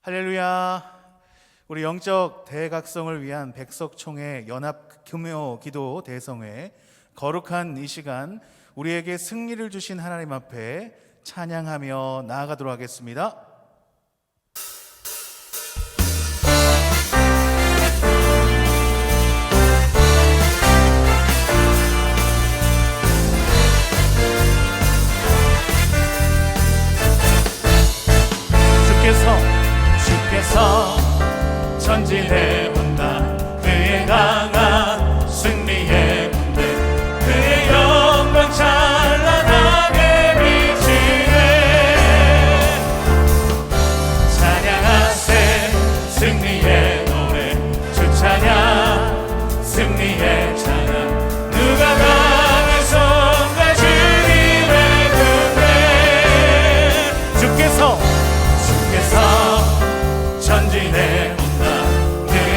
할렐루야. 우리 영적 대각성을 위한 백석총회 연합 금요 기도 대성회, 거룩한 이 시간 우리에게 승리를 주신 하나님 앞에 찬양하며 나아가도록 하겠습니다. 주께서 전진해 온다. 그의 강한 승리의 군대, 그의 영광 찬란하게 비치네. 찬양하세 승리의 노래, 주 찬양 승리의 찬양. 누가 강해선가 주님의 군대. 주께서 전진해 온다. 그의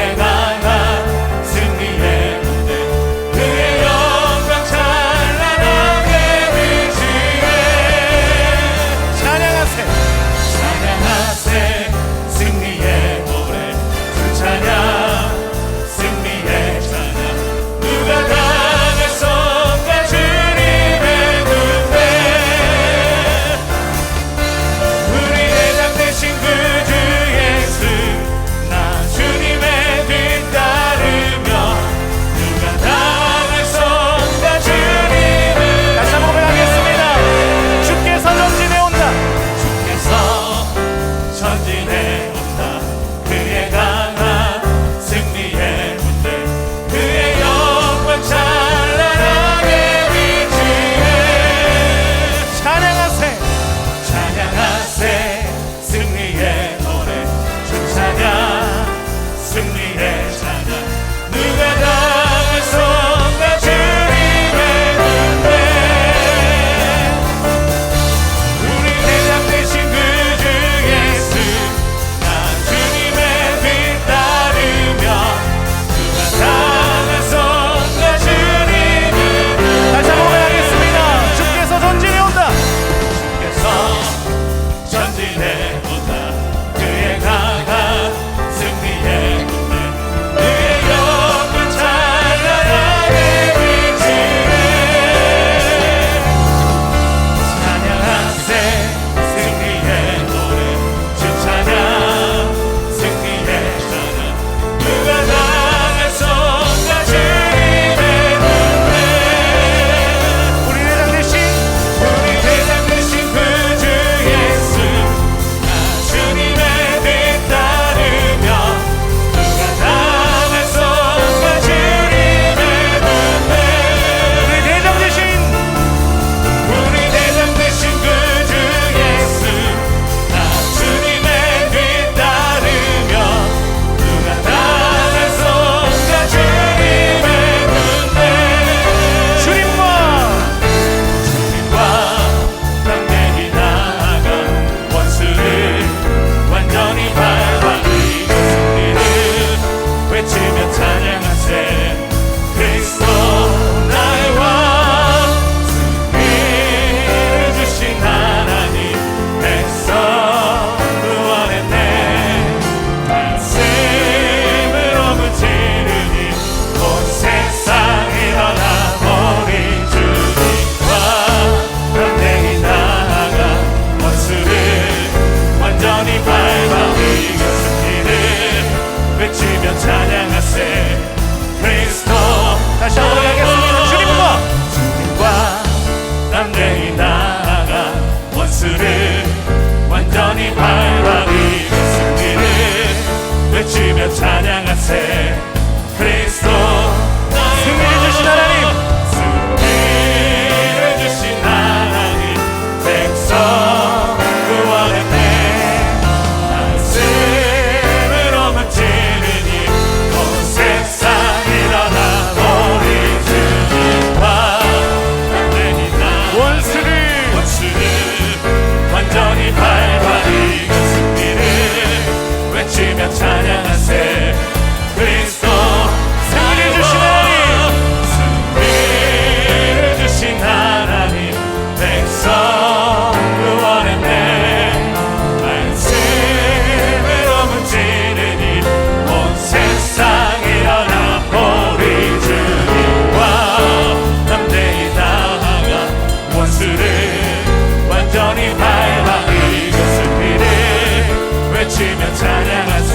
외치며 찬양하세.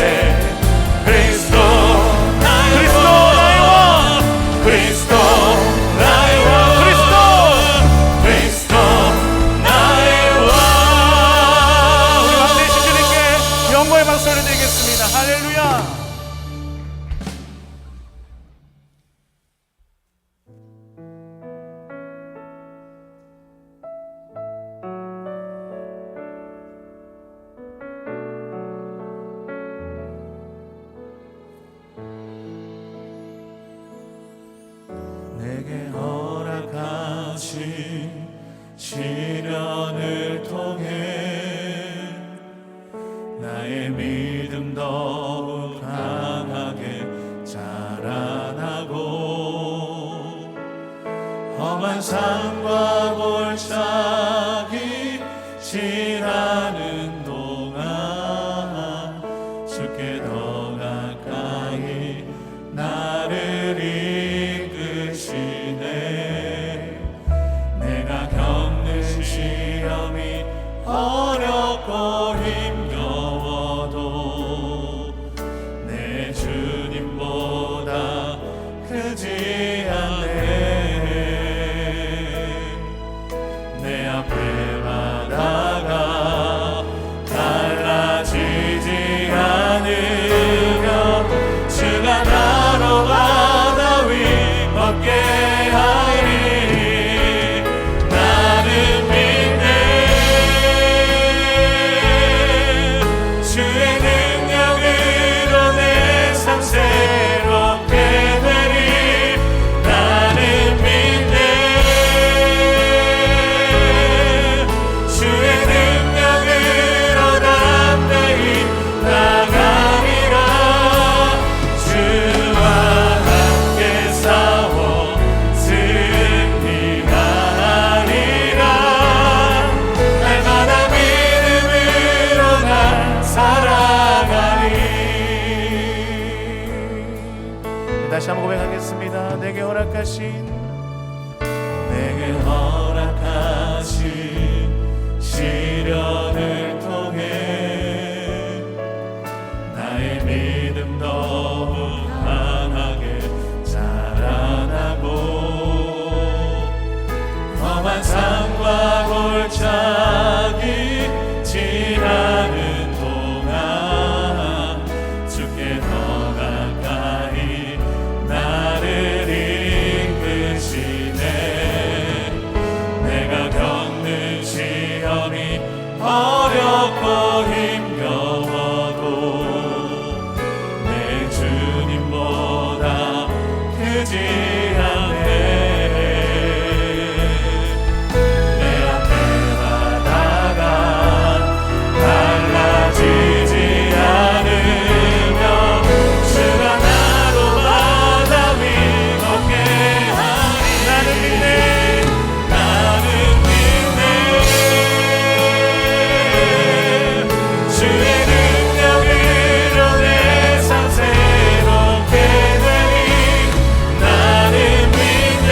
그리스도 나의 그리스도 나의 왕, 그리스도 나의 왕, 그리스도 나의 왕. 우리 왕 되신 주님께 영광의 박수를 드리겠습니다. 할렐루야. 내게 허락하신 시련을 통해 나의 믿음 더욱 강하게 자라나고 험한 산과 골짜기 지나는 동안 주께 더 가까이 나를 이끄시네. 내가 겪는 시험이 어렵고 힘겨워도 내 주님보다 크지 않네. 내 앞에 바다가 달라지지 않으며 주가 나로 바다 위 걷게 하리. 나는 믿네. 주의 능력으로 내 삶 새롭게 되리. 나는 믿네. 주의 능력으로 담대히 나가리라. 주와 함께 싸워 승리하리라. 날마다 믿음으로 나 살아가리. 다시 한번 고백하겠습니다. 내게 허락하신 시련을 통해 나의 믿음 더욱 강하게 자라나고 험한 산과 골짜기 지나는 동안 주께 더 가까이 나를 이끄시네. 내가 겪는 시험이 어렵고 힘겨워도 내 주님보다 크지 않네. 내 앞에 바다가 달라지지 않으며 주가 나로 바다 위 걷게 하리. 나는 믿네. 나는 믿네. 주의 능력으로 내 삶 새롭게 되리. 나는 믿네.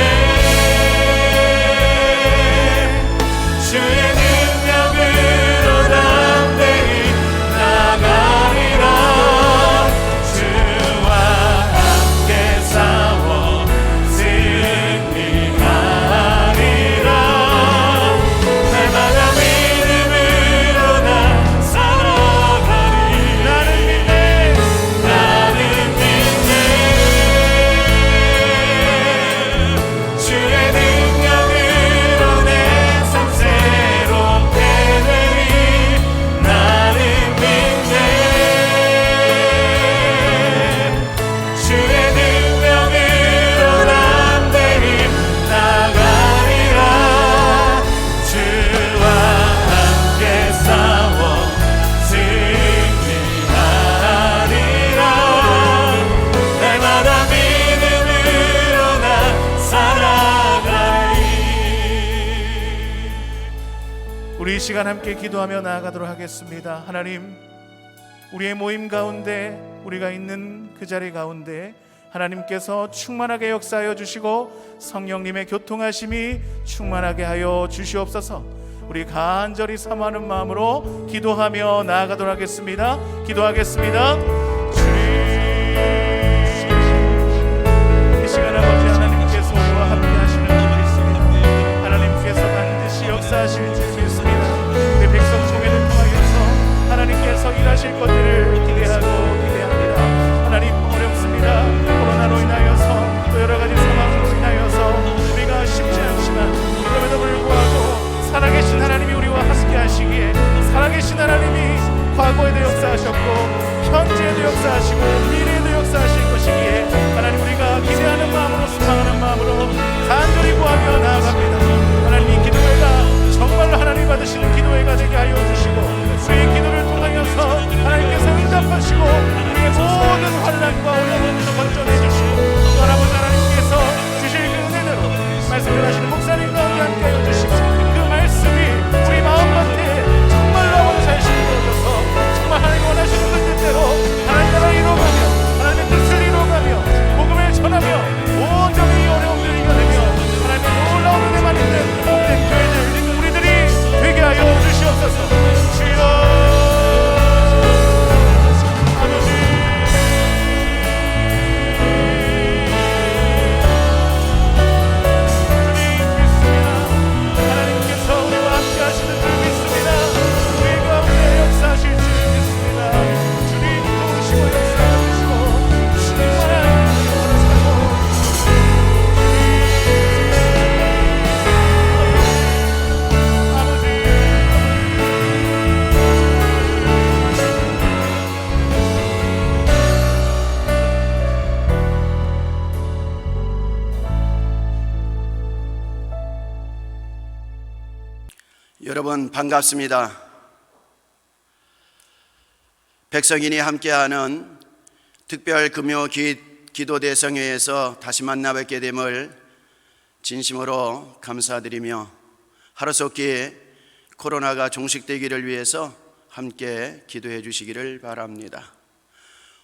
주의 능력으로 담대히 나가리라. 주와 함께 싸워 승리하리라. 날마다 믿음으로 나 살아가리. 나는 믿네. 나는 믿네. 주의 능력으로 내 삶 새롭게 되리. 나는 믿네. 주의 능력으로 담대히 나가리라. 주와 함께 싸워 승리하리라. 날마다 믿음으로 나 살아가리. 우리 이 시간 함께 기도하며 나아가도록 하겠습니다. 하나님, 우리의 모임 가운데, 우리가 있는 그 자리 가운데 하나님께서 충만하게 역사하여 주시고 성령님의 교통하심이 충만하게 하여 주시옵소서. 우리 간절히 사모하는 마음으로 기도하며 나아가도록 하겠습니다. 기도하겠습니다. 이 시간 아버지 하나님께서 우리와 함께 하시는 줄 믿습니다. 하나님께서 반드시 역사하실 줄 믿습니다. 우리 백성 총회를 통하여서 하나님께서 일하실 것들을 기대합니다. 하나님, 어렵습니다. 코로나로 인하여서 또 여러 가지 상황으로 인하여서 우리가 쉽지 않지만 그럼에도 불구하고 살아계신 하나님이 우리와 함께 하시기에, 살아계신 하나님이 과거에도 역사하셨고 현재에도 역사하시고 미래에도 역사하실 것이기에 하나님, 우리가 기대하는 마음으로 소망하는 마음으로 간절히 구하며 나아갑니다. 하나님, 이 기도회가 정말로 하나님 받으시는 기도회가 되게 하여 주시고, 우리의 기도를 통하여서 하나님께서 응답하시고 우리의 모든 환난과 어려움을 건져내 주시고, 또 아버지 하나님께서 주실 그 은혜대로 말씀을 하시는 목사님과 함께 하여 주시고, 그 말씀이 우리 마음밭에 정말로 아버지 잘 심어져서 정말 하나님 원하시는 그 뜻대로 하나님 나라 이루어가며 하나님의 뜻을 이루어가며 복음을 전하며 온전히 이 어려움들을 이겨내며 하나님의 놀라운 은혜만 있는 복된 교회들 우리들이 되게 하여 주시옵소서. 주여 여러분 반갑습니다. 백성인이 함께하는 특별 금요 기도 대성회에서 다시 만나 뵙게 됨을 진심으로 감사드리며 하루속히 코로나가 종식되기를 위해서 함께 기도해 주시기를 바랍니다.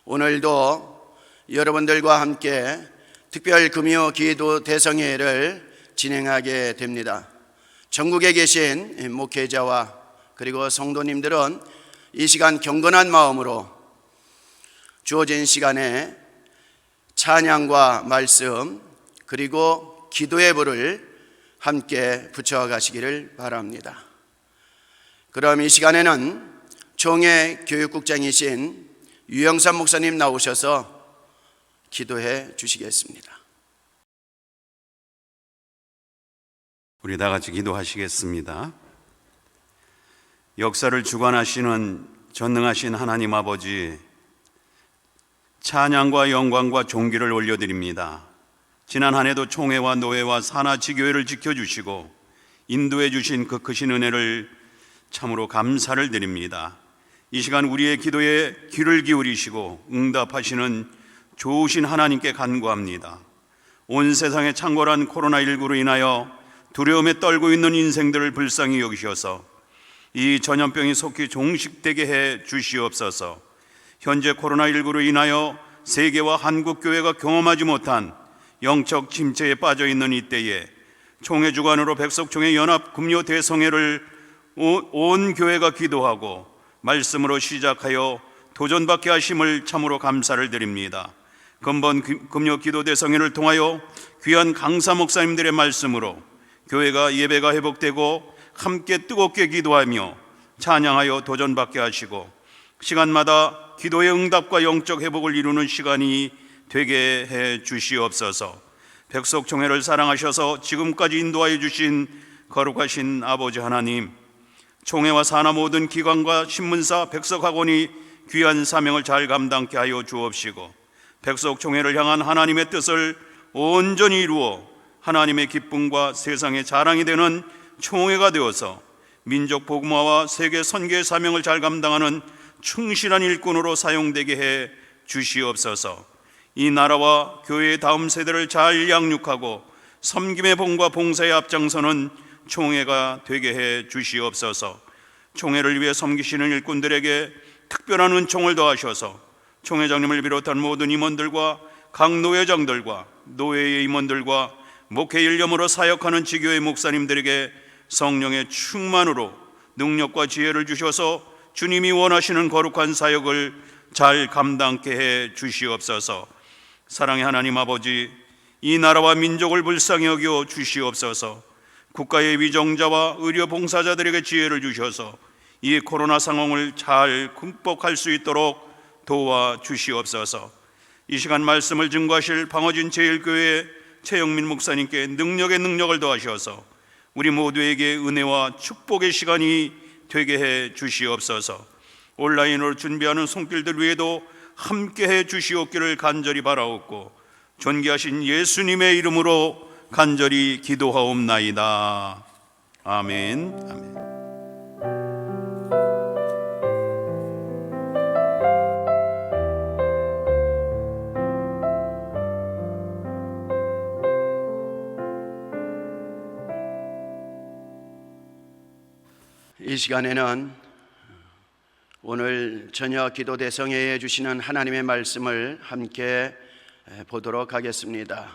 오늘도 여러분들과 함께 특별 금요 기도 대성회를 진행하게 됩니다. 전국에 계신 목회자와 그리고 성도님들은 이 시간 경건한 마음으로 주어진 시간에 찬양과 말씀 그리고 기도의 불을 함께 붙여가시기를 바랍니다. 그럼 이 시간에는 총회 교육국장이신 유영삼 목사님 나오셔서 기도해 주시겠습니다. 우리 다 같이 기도하시겠습니다. 역사를 주관하시는 전능하신 하나님 아버지, 찬양과 영광과 존귀를 올려드립니다. 지난 한 해도 총회와 노회와 산하 지교회를 지켜주시고 인도해 주신 그 크신 은혜를 참으로 감사를 드립니다. 이 시간 우리의 기도에 귀를 기울이시고 응답하시는 좋으신 하나님께 간구합니다. 온 세상에 창궐한 코로나19로 인하여 두려움에 떨고 있는 인생들을 불쌍히 여기셔서 이 전염병이 속히 종식되게 해 주시옵소서. 현재 코로나19로 인하여 세계와 한국교회가 경험하지 못한 영적 침체에 빠져 있는 이때에 총회 주관으로 백석총회 연합 금요 대성회를 온 교회가 기도하고 말씀으로 시작하여 도전받게 하심을 참으로 감사를 드립니다. 근본 금요 기도 대성회를 통하여 귀한 강사 목사님들의 말씀으로 교회가 예배가 회복되고 함께 뜨겁게 기도하며 찬양하여 도전받게 하시고 시간마다 기도의 응답과 영적 회복을 이루는 시간이 되게 해 주시옵소서. 백석총회를 사랑하셔서 지금까지 인도하여 주신 거룩하신 아버지 하나님, 총회와 산하 모든 기관과 신문사, 백석학원이 귀한 사명을 잘 감당케 하여 주옵시고 백석총회를 향한 하나님의 뜻을 온전히 이루어 하나님의 기쁨과 세상의 자랑이 되는 총회가 되어서 민족 복음화와 세계 선교의 사명을 잘 감당하는 충실한 일꾼으로 사용되게 해 주시옵소서. 이 나라와 교회의 다음 세대를 잘 양육하고 섬김의 봉과 봉사에 앞장서는 총회가 되게 해 주시옵소서. 총회를 위해 섬기시는 일꾼들에게 특별한 은총을 더하셔서 총회장님을 비롯한 모든 임원들과 각 노회장들과 노회의 임원들과 목회 일념으로 사역하는 지교회 목사님들에게 성령의 충만으로 능력과 지혜를 주셔서 주님이 원하시는 거룩한 사역을 잘 감당케 해 주시옵소서. 사랑의 하나님 아버지, 이 나라와 민족을 불쌍히 여겨 주시옵소서. 국가의 위정자와 의료 봉사자들에게 지혜를 주셔서 이 코로나 상황을 잘 극복할 수 있도록 도와 주시옵소서. 이 시간 말씀을 증거하실 방어진 제일교회 최영민 목사님께 능력을 더하셔서 우리 모두에게 은혜와 축복의 시간이 되게 해 주시옵소서. 온라인으로 준비하는 손길들 위에도 함께해 주시옵기를 간절히 바라옵고 존귀하신 예수님의 이름으로 간절히 기도하옵나이다. 아멘. 아멘. 이 시간에는 오늘 저녁 기도 대성회에 주시는 하나님의 말씀을 함께 보도록 하겠습니다.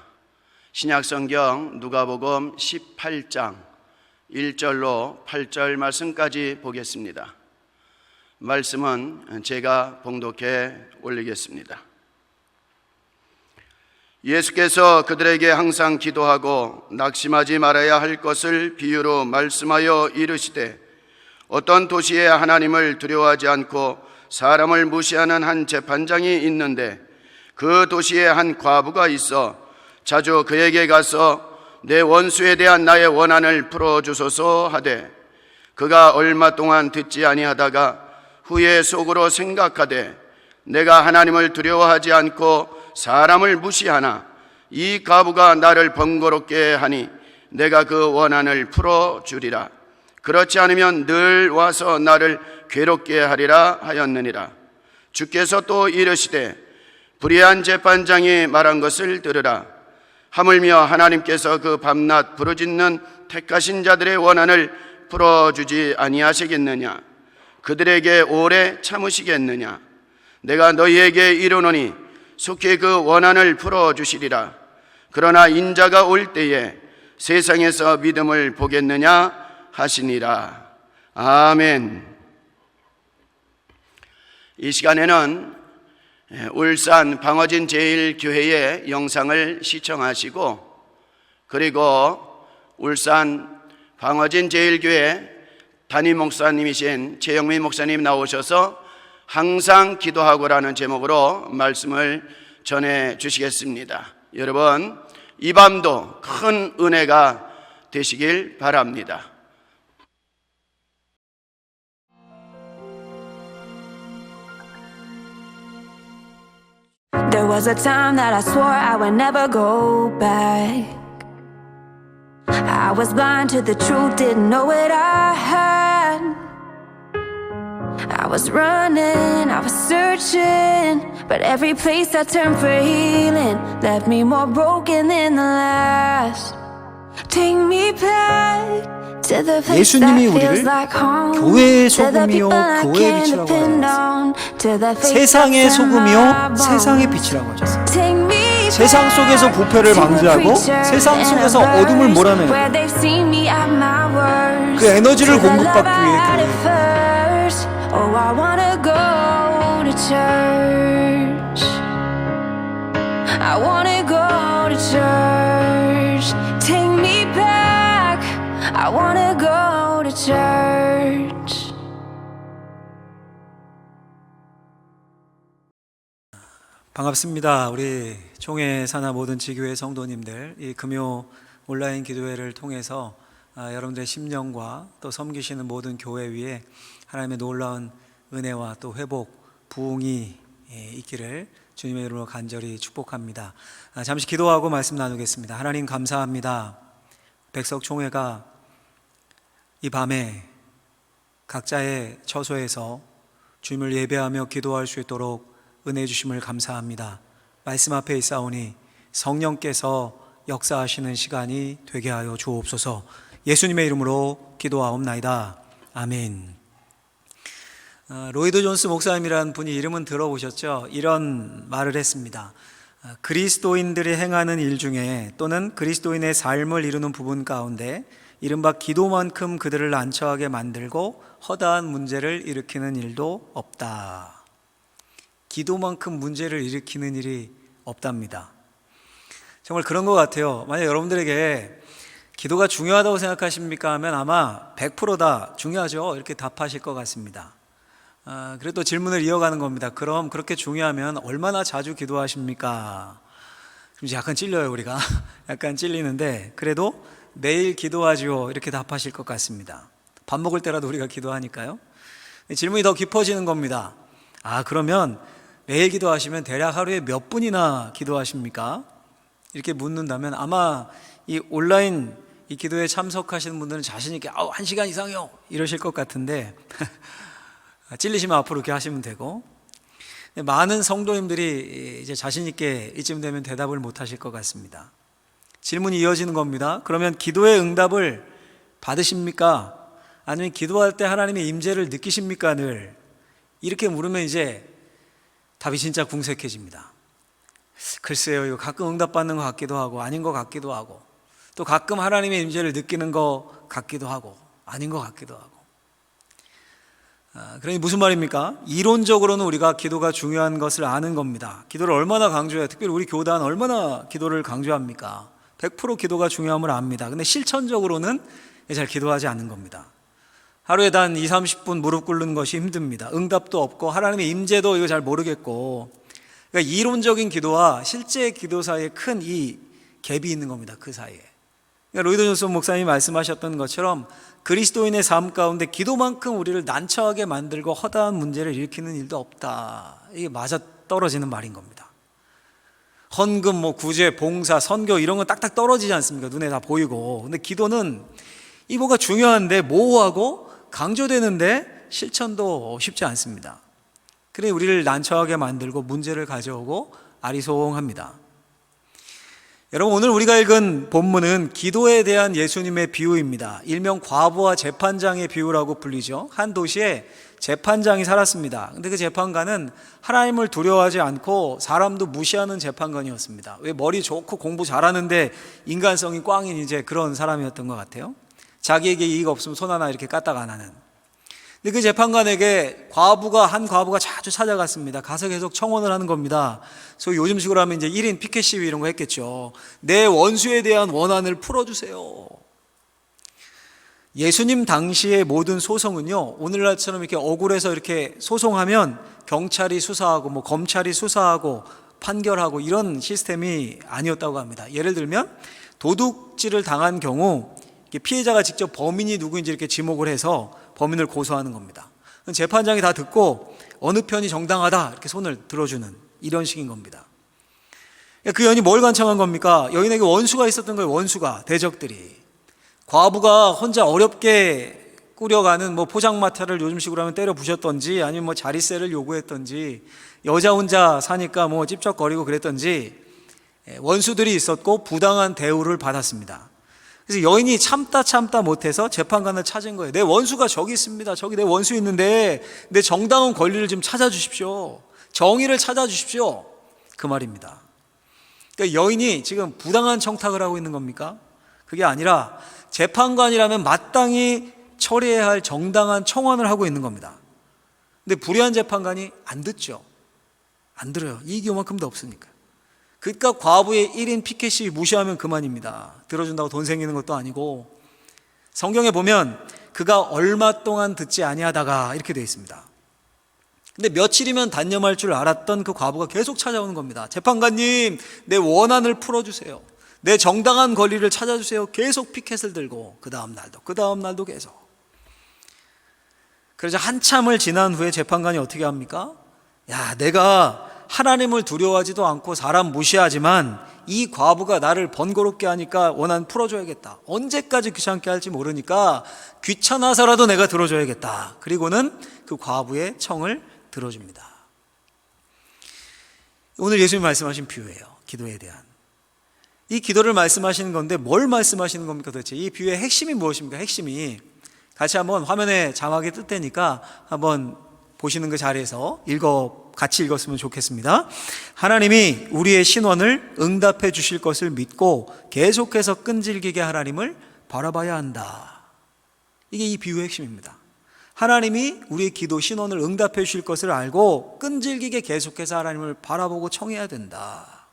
신약성경 누가복음 18장 1절로 8절 말씀까지 보겠습니다. 말씀은 제가 봉독해 올리겠습니다. 예수께서 그들에게 항상 기도하고 낙심하지 말아야 할 것을 비유로 말씀하여 이르시되, 어떤 도시에 하나님을 두려워하지 않고 사람을 무시하는 한 재판장이 있는데 그 도시에 한 과부가 있어 자주 그에게 가서 내 원수에 대한 나의 원한을 풀어주소서 하되, 그가 얼마 동안 듣지 아니하다가 후에 속으로 생각하되 내가 하나님을 두려워하지 않고 사람을 무시하나 이 과부가 나를 번거롭게 하니 내가 그 원한을 풀어주리라. 그렇지 않으면 늘 와서 나를 괴롭게 하리라 하였느니라. 주께서 또 이르시되, 불의한 재판장이 말한 것을 들으라. 하물며 하나님께서 그 밤낮 부르짖는 택하신 자들의 원한을 풀어주지 아니하시겠느냐? 그들에게 오래 참으시겠느냐? 내가 너희에게 이르노니 속히 그 원한을 풀어주시리라. 그러나 인자가 올 때에 세상에서 믿음을 보겠느냐 하시니라. 아멘. 이 시간에는 울산 방어진 제일교회의 영상을 시청하시고, 그리고 울산 방어진 제일교회 담임 목사님이신 최영민 목사님 나오셔서 항상 기도하고라는 제목으로 말씀을 전해 주시겠습니다. 여러분, 이 밤도 큰 은혜가 되시길 바랍니다. There was a time that I swore I would never go back. I was blind to the truth, didn't know what I had. I was running, I was searching, but every place I turned for healing left me more broken than the last. Take me back to the place that 예수님이 feels 우리를 like home. 교회의 To the 소금이요 people I 교회의 can 빛이라고 depend 하셨어요. on. To the faith 세상의 that's in my 소금이요 세상의 bones. 빛이라고 하셨어요. Take me 세상 속에서 back 부패를 to the 방지하고 preacher 세상 and 속에서 the 어둠을 verse 몰아내는 where they've seen me at my worst. 그 에너지를 To the 공급받기 love I 위해 had at 교회. first. Oh, I wanna go to church. I wanna go to church. Take me back. I wanna go to church. 반갑습니다. 우리 총회 산하 모든 지교회 성도님들, 이 금요 온라인 기도회를 통해서 여러분들의 심령과 또 섬기시는 모든 교회 위에 하나님의 놀라운 은혜와 또 회복, 부흥이 있기를 주님의 이름으로 간절히 축복합니다. 잠시 기도하고 말씀 나누겠습니다. 하나님 감사합니다. 백석총회가 이 밤에 각자의 처소에서 주님을 예배하며 기도할 수 있도록 은혜 주심을 감사합니다. 말씀 앞에 있사오니 성령께서 역사하시는 시간이 되게 하여 주옵소서. 예수님의 이름으로 기도하옵나이다. 아멘. 로이드 존스 목사님이라는 분이 이름은 들어보셨죠? 이런 말을 했습니다. 그리스도인들이 행하는 일 중에 또는 그리스도인의 삶을 이루는 부분 가운데 이른바 기도만큼 그들을 난처하게 만들고 허다한 문제를 일으키는 일도 없다. 기도만큼 문제를 일으키는 일이 없답니다. 정말 그런 것 같아요. 만약 여러분들에게 기도가 중요하다고 생각하십니까? 하면 아마 100%다 중요하죠. 이렇게 답하실 것 같습니다. 그래도 질문을 이어가는 겁니다. 그럼 그렇게 중요하면 얼마나 자주 기도하십니까? 좀 약간 찔려요, 우리가. 약간 찔리는데 그래도 매일 기도하지요. 이렇게 답하실 것 같습니다. 밥 먹을 때라도 우리가 기도하니까요. 질문이 더 깊어지는 겁니다. 그러면 매일 기도하시면 대략 하루에 몇 분이나 기도하십니까? 이렇게 묻는다면 아마 이 온라인 이 기도에 참석하시는 분들은 자신 있게 1시간 이상이요 이러실 것 같은데 찔리시면 앞으로 이렇게 하시면 되고, 많은 성도님들이 이제 자신 있게 이쯤 되면 대답을 못 하실 것 같습니다. 질문이 이어지는 겁니다. 그러면 기도의 응답을 받으십니까? 아니면 기도할 때 하나님의 임재를 느끼십니까? 늘 이렇게 물으면 이제 답이 진짜 궁색해집니다. 글쎄요, 이거 가끔 응답받는 것 같기도 하고 아닌 것 같기도 하고, 또 가끔 하나님의 임재를 느끼는 것 같기도 하고 아닌 것 같기도 하고. 그러니 무슨 말입니까? 이론적으로는 우리가 기도가 중요한 것을 아는 겁니다. 기도를 얼마나 강조해요? 특별히 우리 교단 얼마나 기도를 강조합니까? 100% 기도가 중요함을 압니다. 근데 실천적으로는 잘 기도하지 않는 겁니다. 하루에 단 20-30분 무릎 꿇는 것이 힘듭니다. 응답도 없고 하나님의 임재도 이거 잘 모르겠고. 그러니까 이론적인 기도와 실제 기도 사이에 큰 이 갭이 있는 겁니다. 그 사이에. 그러니까 로이드 존슨 목사님이 말씀하셨던 것처럼 그리스도인의 삶 가운데 기도만큼 우리를 난처하게 만들고 허다한 문제를 일으키는 일도 없다. 이게 맞아 떨어지는 말인 겁니다. 헌금, 구제, 봉사, 선교 이런 건 딱딱 떨어지지 않습니까? 눈에 다 보이고. 근데 기도는 이 뭐가 중요한데 모호하고 강조되는데 실천도 쉽지 않습니다. 그래 우리를 난처하게 만들고 문제를 가져오고 아리송합니다. 여러분, 오늘 우리가 읽은 본문은 기도에 대한 예수님의 비유입니다. 일명 과부와 재판장의 비유라고 불리죠. 한 도시에 재판장이 살았습니다. 근데 그 재판관은 하나님을 두려워하지 않고 사람도 무시하는 재판관이었습니다. 왜 머리 좋고 공부 잘하는데 인간성이 꽝인 이제 그런 사람이었던 것 같아요. 자기에게 이익 없으면 손 하나 이렇게 까딱 안 하는. 근데 그 재판관에게 한 과부가 자주 찾아갔습니다. 가서 계속 청원을 하는 겁니다. 소위 요즘식으로 하면 이제 1인 피켓 시위 이런 거 했겠죠. 내 원수에 대한 원한을 풀어주세요. 예수님 당시의 모든 소송은요, 오늘날처럼 이렇게 억울해서 이렇게 소송하면 경찰이 수사하고 검찰이 수사하고 판결하고 이런 시스템이 아니었다고 합니다. 예를 들면 도둑질을 당한 경우 피해자가 직접 범인이 누구인지 이렇게 지목을 해서 범인을 고소하는 겁니다. 재판장이 다 듣고 어느 편이 정당하다 이렇게 손을 들어주는 이런 식인 겁니다. 그 여인이 뭘 간청한 겁니까? 여인에게 원수가 있었던 거예요. 원수가, 대적들이. 과부가 혼자 어렵게 꾸려가는 포장마차를 요즘식으로 하면 때려 부셨던지 아니면 자릿세를 요구했던지 여자 혼자 사니까 찝쩍거리고 그랬던지 원수들이 있었고 부당한 대우를 받았습니다. 그래서 여인이 참다 못해서 재판관을 찾은 거예요. 내 원수가 저기 있습니다. 저기 내 원수 있는데 내 정당한 권리를 좀 찾아주십시오. 정의를 찾아주십시오. 그 말입니다. 그러니까 여인이 지금 부당한 청탁을 하고 있는 겁니까? 그게 아니라 재판관이라면 마땅히 처리해야 할 정당한 청원을 하고 있는 겁니다. 근데 불의한 재판관이 안 듣죠. 안 들어요. 이익이 요만큼도 없으니까. 그러니까 과부의 1인 피켓이 무시하면 그만입니다. 들어준다고 돈 생기는 것도 아니고. 성경에 보면 그가 얼마 동안 듣지 아니하다가 이렇게 되어 있습니다. 근데 며칠이면 단념할 줄 알았던 그 과부가 계속 찾아오는 겁니다. 재판관님, 내 원한을 풀어주세요. 내 정당한 권리를 찾아주세요. 계속 피켓을 들고 그 다음 날도 계속. 그래서 한참을 지난 후에 재판관이 어떻게 합니까? 내가 하나님을 두려워하지도 않고 사람 무시하지만 이 과부가 나를 번거롭게 하니까 원한 풀어줘야겠다. 언제까지 귀찮게 할지 모르니까 귀찮아서라도 내가 들어줘야겠다. 그리고는 그 과부의 청을 들어줍니다. 오늘 예수님이 말씀하신 비유예요. 기도에 대한. 이 기도를 말씀하시는 건데 뭘 말씀하시는 겁니까 도대체? 이 비유의 핵심이 무엇입니까? 핵심이 같이 한번 화면에 자막에 뜰 테니까 한번 보시는 그 자리에서 같이 읽었으면 좋겠습니다. 하나님이 우리의 신원을 응답해 주실 것을 믿고 계속해서 끈질기게 하나님을 바라봐야 한다. 이게 이 비유의 핵심입니다. 하나님이 우리의 기도 신원을 응답해 주실 것을 알고 끈질기게 계속해서 하나님을 바라보고 청해야 된다.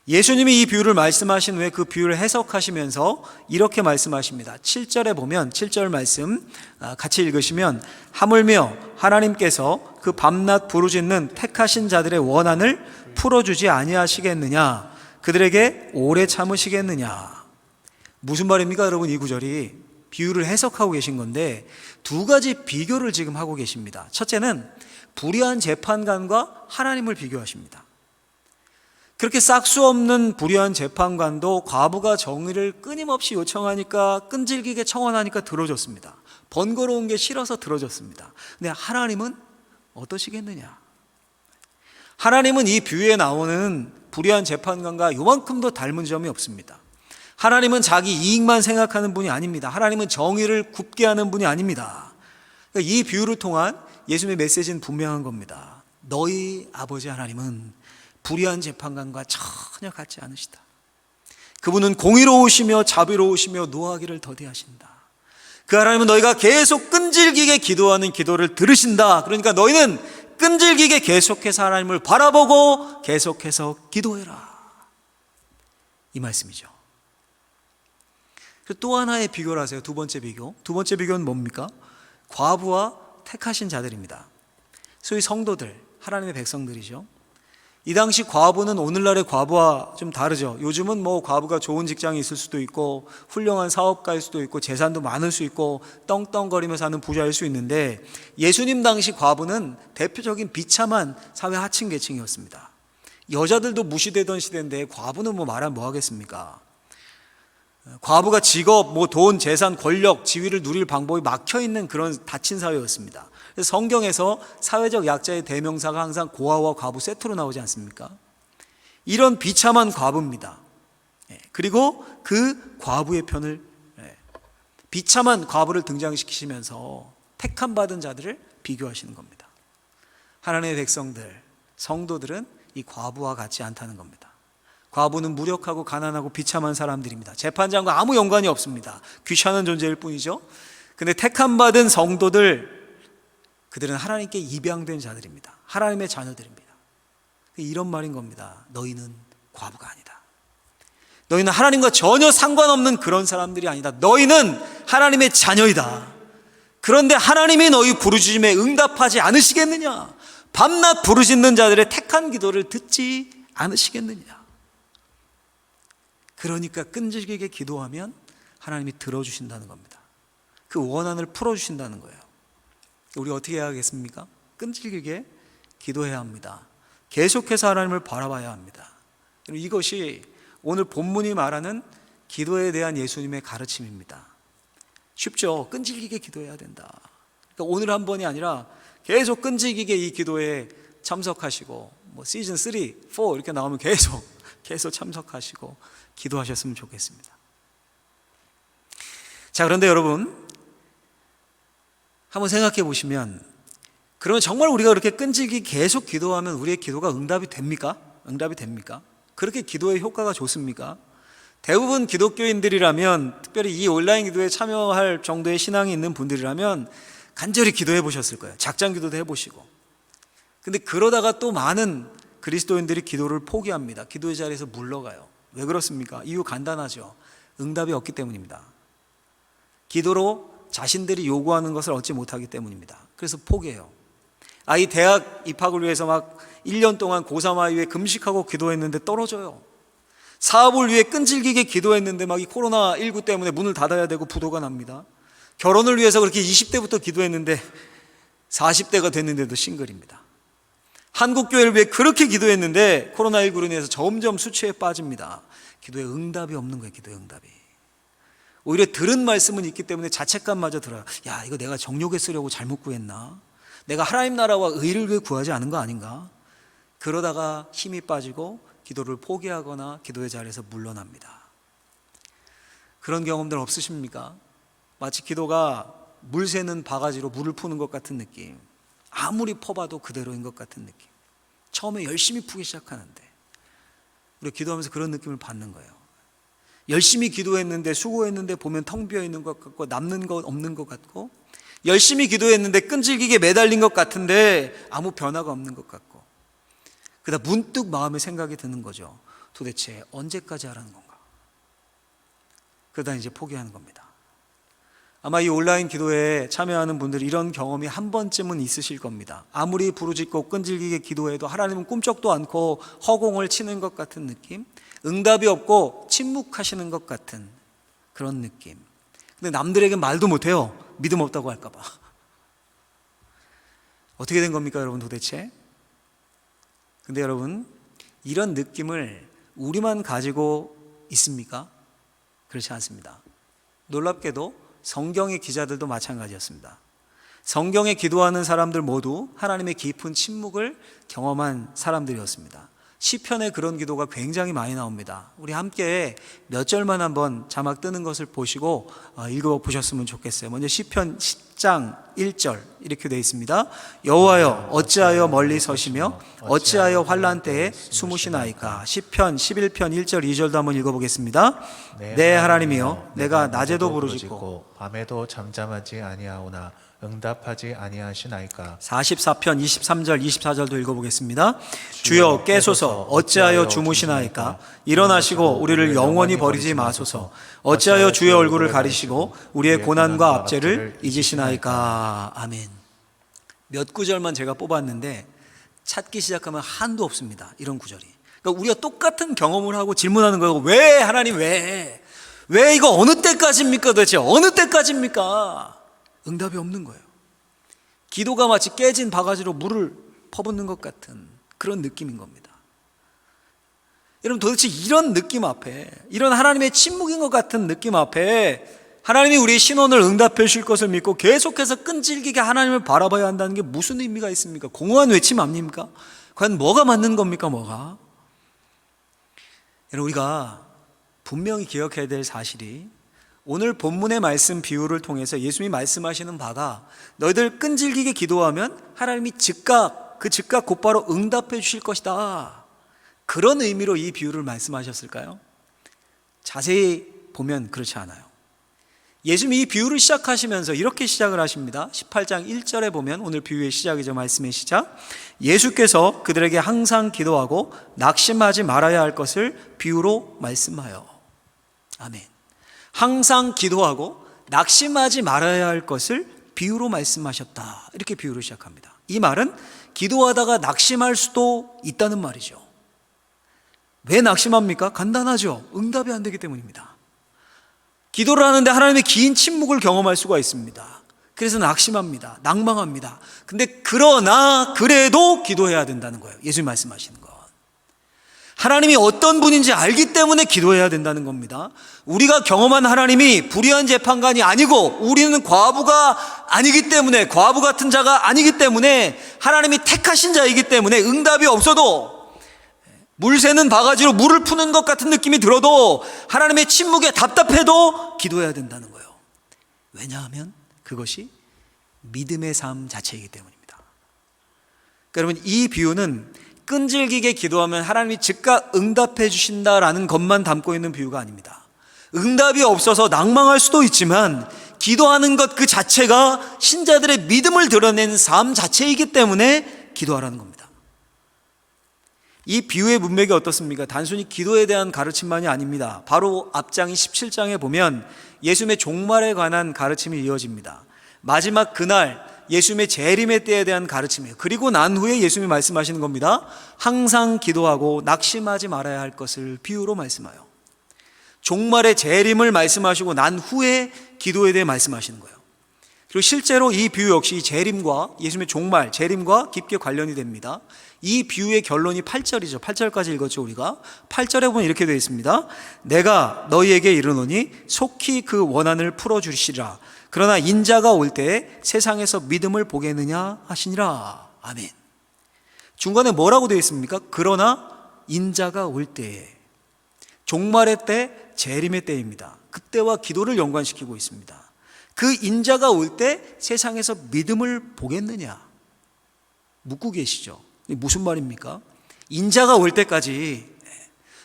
예수님이 이 비유를 말씀하신 후에 그 비유를 해석하시면서 이렇게 말씀하십니다. 7절에 보면 7절 말씀 같이 읽으시면 하물며 하나님께서 그 밤낮 부르짖는 택하신 자들의 원한을 풀어주지 아니하시겠느냐, 그들에게 오래 참으시겠느냐. 무슨 말입니까 여러분? 이 구절이 비유를 해석하고 계신 건데 두 가지 비교를 지금 하고 계십니다. 첫째는 불의한 재판관과 하나님을 비교하십니다. 그렇게 싹수 없는 불의한 재판관도 과부가 정의를 끊임없이 요청하니까, 끈질기게 청원하니까 들어줬습니다. 번거로운 게 싫어서 들어줬습니다. 근데 하나님은 어떠시겠느냐? 하나님은 이 비유에 나오는 불의한 재판관과 요만큼도 닮은 점이 없습니다. 하나님은 자기 이익만 생각하는 분이 아닙니다. 하나님은 정의를 굽게 하는 분이 아닙니다. 그러니까 이 비유를 통한 예수님의 메시지는 분명한 겁니다. 너희 아버지 하나님은 불의한 재판관과 전혀 같지 않으시다. 그분은 공의로우시며 자비로우시며 노하기를 더디하신다. 그 하나님은 너희가 계속 끈질기게 기도하는 기도를 들으신다. 그러니까 너희는 끈질기게 계속해서 하나님을 바라보고 계속해서 기도해라. 이 말씀이죠. 또 하나의 비교를 하세요. 두 번째 비교. 두 번째 비교는 뭡니까? 과부와 택하신 자들입니다. 소위 성도들, 하나님의 백성들이죠. 이 당시 과부는 오늘날의 과부와 좀 다르죠. 요즘은 뭐 과부가 좋은 직장이 있을 수도 있고 훌륭한 사업가일 수도 있고 재산도 많을 수 있고 떵떵거리며 사는 부자일 수 있는데, 예수님 당시 과부는 대표적인 비참한 사회 하층 계층이었습니다. 여자들도 무시되던 시대인데 과부는 뭐 말하면 뭐 하겠습니까? 과부가 직업, 뭐 돈, 재산, 권력, 지위를 누릴 방법이 막혀있는 그런 닫힌 사회였습니다. 그래서 성경에서 사회적 약자의 대명사가 항상 고아와 과부 세트로 나오지 않습니까? 이런 비참한 과부입니다. 그리고 그 과부의 편을, 비참한 과부를 등장시키시면서 택함 받은 자들을 비교하시는 겁니다. 하나님의 백성들, 성도들은 이 과부와 같지 않다는 겁니다. 과부는 무력하고 가난하고 비참한 사람들입니다. 재판장과 아무 연관이 없습니다. 귀찮은 존재일 뿐이죠. 근데 택함받은 성도들, 그들은 하나님께 입양된 자들입니다. 하나님의 자녀들입니다. 이런 말인 겁니다. 너희는 과부가 아니다. 너희는 하나님과 전혀 상관없는 그런 사람들이 아니다. 너희는 하나님의 자녀이다. 그런데 하나님이 너희 부르짖음에 응답하지 않으시겠느냐? 밤낮 부르짖는 자들의 택한 기도를 듣지 않으시겠느냐? 그러니까 끈질기게 기도하면 하나님이 들어주신다는 겁니다. 그 원한을 풀어주신다는 거예요. 우리 어떻게 해야겠습니까? 끈질기게 기도해야 합니다. 계속해서 하나님을 바라봐야 합니다. 이것이 오늘 본문이 말하는 기도에 대한 예수님의 가르침입니다. 쉽죠? 끈질기게 기도해야 된다. 그러니까 오늘 한 번이 아니라 계속 끈질기게 이 기도에 참석하시고, 뭐 시즌 3, 4 이렇게 나오면 계속 참석하시고 기도하셨으면 좋겠습니다. 자, 그런데 여러분 한번 생각해 보시면, 그러면 정말 우리가 그렇게 끈질기게 계속 기도하면 우리의 기도가 응답이 됩니까? 응답이 됩니까? 그렇게 기도의 효과가 좋습니까? 대부분 기독교인들이라면, 특별히 이 온라인 기도에 참여할 정도의 신앙이 있는 분들이라면 간절히 기도해 보셨을 거예요. 작전 기도도 해보시고. 근데 그러다가 또 많은 그리스도인들이 기도를 포기합니다. 기도의 자리에서 물러가요. 왜 그렇습니까? 이유 간단하죠. 응답이 없기 때문입니다. 기도로 자신들이 요구하는 것을 얻지 못하기 때문입니다. 그래서 포기해요. 아이 대학 입학을 위해서 막 1년 동안 고3 금식하고 기도했는데 떨어져요. 사업을 위해 끈질기게 기도했는데 막 이 코로나19 때문에 문을 닫아야 되고 부도가 납니다. 결혼을 위해서 그렇게 20대부터 기도했는데 40대가 됐는데도 싱글입니다. 한국교회를 위해 그렇게 기도했는데 코로나19로 인해서 점점 수치에 빠집니다. 기도에 응답이 없는 거예요. 기도의 응답이. 오히려 들은 말씀은 있기 때문에 자책감마저 들어요. 야, 이거 내가 정욕에 쓰려고 잘못 구했나? 내가 하나님 나라와 의를 위해 구하지 않은 거 아닌가? 그러다가 힘이 빠지고 기도를 포기하거나 기도의 자리에서 물러납니다. 그런 경험들 없으십니까? 마치 기도가 물 새는 바가지로 물을 푸는 것 같은 느낌. 아무리 퍼봐도 그대로인 것 같은 느낌. 처음에 열심히 푸기 시작하는데 우리 기도하면서 그런 느낌을 받는 거예요. 열심히 기도했는데 수고했는데 보면 텅 비어 있는 것 같고 남는 것 없는 것 같고, 열심히 기도했는데 끈질기게 매달린 것 같은데 아무 변화가 없는 것 같고, 그러다 문득 마음에 생각이 드는 거죠. 도대체 언제까지 하라는 건가? 그러다 이제 포기하는 겁니다. 아마 이 온라인 기도에 참여하는 분들이 이런 경험이 한 번쯤은 있으실 겁니다. 아무리 부르짖고 끈질기게 기도해도 하나님은 꿈쩍도 않고 허공을 치는 것 같은 느낌, 응답이 없고 침묵하시는 것 같은 그런 느낌. 근데 남들에게 말도 못해요. 믿음 없다고 할까 봐. 어떻게 된 겁니까 여러분 도대체? 근데 여러분, 이런 느낌을 우리만 가지고 있습니까? 그렇지 않습니다. 놀랍게도 성경의 기자들도 마찬가지였습니다. 성경에 기도하는 사람들 모두 하나님의 깊은 침묵을 경험한 사람들이었습니다. 시편에 그런 기도가 굉장히 많이 나옵니다. 우리 함께 몇 절만 한번 자막 뜨는 것을 보시고 읽어보셨으면 좋겠어요. 먼저 시편 10장 1절 이렇게 되어 있습니다. 여호와여 어찌하여 멀리 서시며 어찌하여 환난 때에 숨으시나이까. 시편 11편 1절 2절도 한번 읽어보겠습니다. 내 하나님이여 내가 낮에도 부르짖고 밤에도 잠잠하지 아니하오나 응답하지 아니하시나이까. 44편 23절 24절도 읽어보겠습니다. 주여 깨소서 어찌하여 주무시나이까. 일어나시고 우리를 영원히 버리지 마소서. 어찌하여 주의 얼굴을 가리시고 우리의 고난과 압제를 잊으시나이까. 아멘. 몇 구절만 제가 뽑았는데 찾기 시작하면 한도 없습니다. 이런 구절이. 그러니까 우리가 똑같은 경험을 하고 질문하는 거예요. 왜 하나님 왜 이거 어느 때까지입니까 도대체? 어느 때까지입니까? 응답이 없는 거예요. 기도가 마치 깨진 바가지로 물을 퍼붓는 것 같은 그런 느낌인 겁니다. 여러분 도대체 이런 느낌 앞에, 이런 하나님의 침묵인 것 같은 느낌 앞에 하나님이 우리의 신원을 응답해 주실 것을 믿고 계속해서 끈질기게 하나님을 바라봐야 한다는 게 무슨 의미가 있습니까? 공허한 외침 아닙니까? 과연 뭐가 맞는 겁니까? 뭐가? 여러분 우리가 분명히 기억해야 될 사실이, 오늘 본문의 말씀 비유를 통해서 예수님이 말씀하시는 바가 너희들 끈질기게 기도하면 하나님이 즉각 곧바로 응답해 주실 것이다, 그런 의미로 이 비유를 말씀하셨을까요? 자세히 보면 그렇지 않아요. 예수님이 이 비유를 시작하시면서 이렇게 시작을 하십니다. 18장 1절에 보면 오늘 비유의 시작이죠. 말씀의 시작. 예수께서 그들에게 항상 기도하고 낙심하지 말아야 할 것을 비유로 말씀하여. 아멘. 항상 기도하고 낙심하지 말아야 할 것을 비유로 말씀하셨다, 이렇게 비유를 시작합니다. 이 말은 기도하다가 낙심할 수도 있다는 말이죠. 왜 낙심합니까? 간단하죠. 응답이 안 되기 때문입니다. 기도를 하는데 하나님의 긴 침묵을 경험할 수가 있습니다. 그래서 낙심합니다. 낭망합니다. 근데 그러나 그래도 기도해야 된다는 거예요. 예수님 말씀하시는 것. 하나님이 어떤 분인지 알기 때문에 기도해야 된다는 겁니다. 우리가 경험한 하나님이 불의한 재판관이 아니고 우리는 과부가 아니기 때문에, 과부 같은 자가 아니기 때문에, 하나님이 택하신 자이기 때문에 응답이 없어도, 물 새는 바가지로 물을 푸는 것 같은 느낌이 들어도, 하나님의 침묵에 답답해도 기도해야 된다는 거예요. 왜냐하면 그것이 믿음의 삶 자체이기 때문입니다. 그러면 이 비유는 끈질기게 기도하면 하나님이 즉각 응답해 주신다라는 것만 담고 있는 비유가 아닙니다. 응답이 없어서 낭망할 수도 있지만 기도하는 것 그 자체가 신자들의 믿음을 드러내는 삶 자체이기 때문에 기도하라는 겁니다. 이 비유의 문맥이 어떻습니까? 단순히 기도에 대한 가르침만이 아닙니다. 바로 앞장인 17장에 보면 예수님의 종말에 관한 가르침이 이어집니다. 마지막 그날 예수님의 재림의 때에 대한 가르침이에요. 그리고 난 후에 예수님이 말씀하시는 겁니다. 항상 기도하고 낙심하지 말아야 할 것을 비유로 말씀하여. 종말의 재림을 말씀하시고 난 후에 기도에 대해 말씀하시는 거예요. 그리고 실제로 이 비유 역시 재림과, 예수님의 종말, 재림과 깊게 관련이 됩니다. 이 비유의 결론이 8절이죠. 8절까지 읽었죠 우리가. 8절에 보면 이렇게 되어 있습니다. 내가 너희에게 이르노니 속히 그 원한을 풀어주시리라. 그러나 인자가 올 때에 세상에서 믿음을 보겠느냐 하시니라. 아멘. 중간에 뭐라고 되어 있습니까? 그러나 인자가 올 때에. 종말의 때, 재림의 때입니다. 그때와 기도를 연관시키고 있습니다. 그 인자가 올 때 세상에서 믿음을 보겠느냐 묻고 계시죠. 무슨 말입니까? 인자가 올 때까지,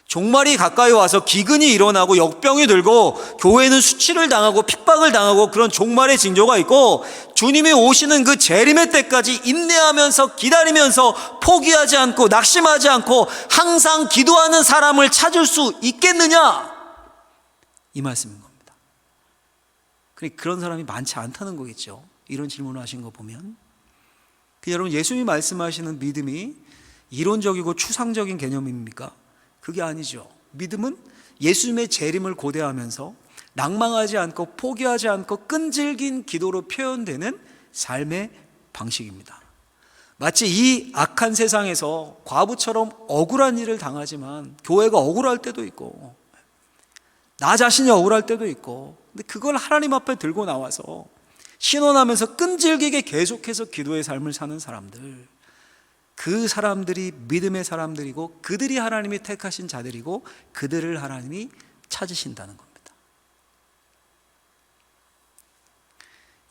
종말이 가까이 와서 기근이 일어나고 역병이 들고 교회는 수치를 당하고 핍박을 당하고 그런 종말의 징조가 있고, 주님이 오시는 그 재림의 때까지 인내하면서 기다리면서 포기하지 않고 낙심하지 않고 항상 기도하는 사람을 찾을 수 있겠느냐, 이 말씀인 겁니다. 그런 사람이 많지 않다는 거겠죠. 이런 질문을 하신 거 보면. 여러분, 예수님이 말씀하시는 믿음이 이론적이고 추상적인 개념입니까? 그게 아니죠. 믿음은 예수님의 재림을 고대하면서 낭망하지 않고 포기하지 않고 끈질긴 기도로 표현되는 삶의 방식입니다. 마치 이 악한 세상에서 과부처럼 억울한 일을 당하지만 교회가 억울할 때도 있고 나 자신이 억울할 때도 있고, 근데 그걸 하나님 앞에 들고 나와서 신원하면서 끈질기게 계속해서 기도의 삶을 사는 사람들, 그 사람들이 믿음의 사람들이고 그들이 하나님이 택하신 자들이고 그들을 하나님이 찾으신다는 겁니다.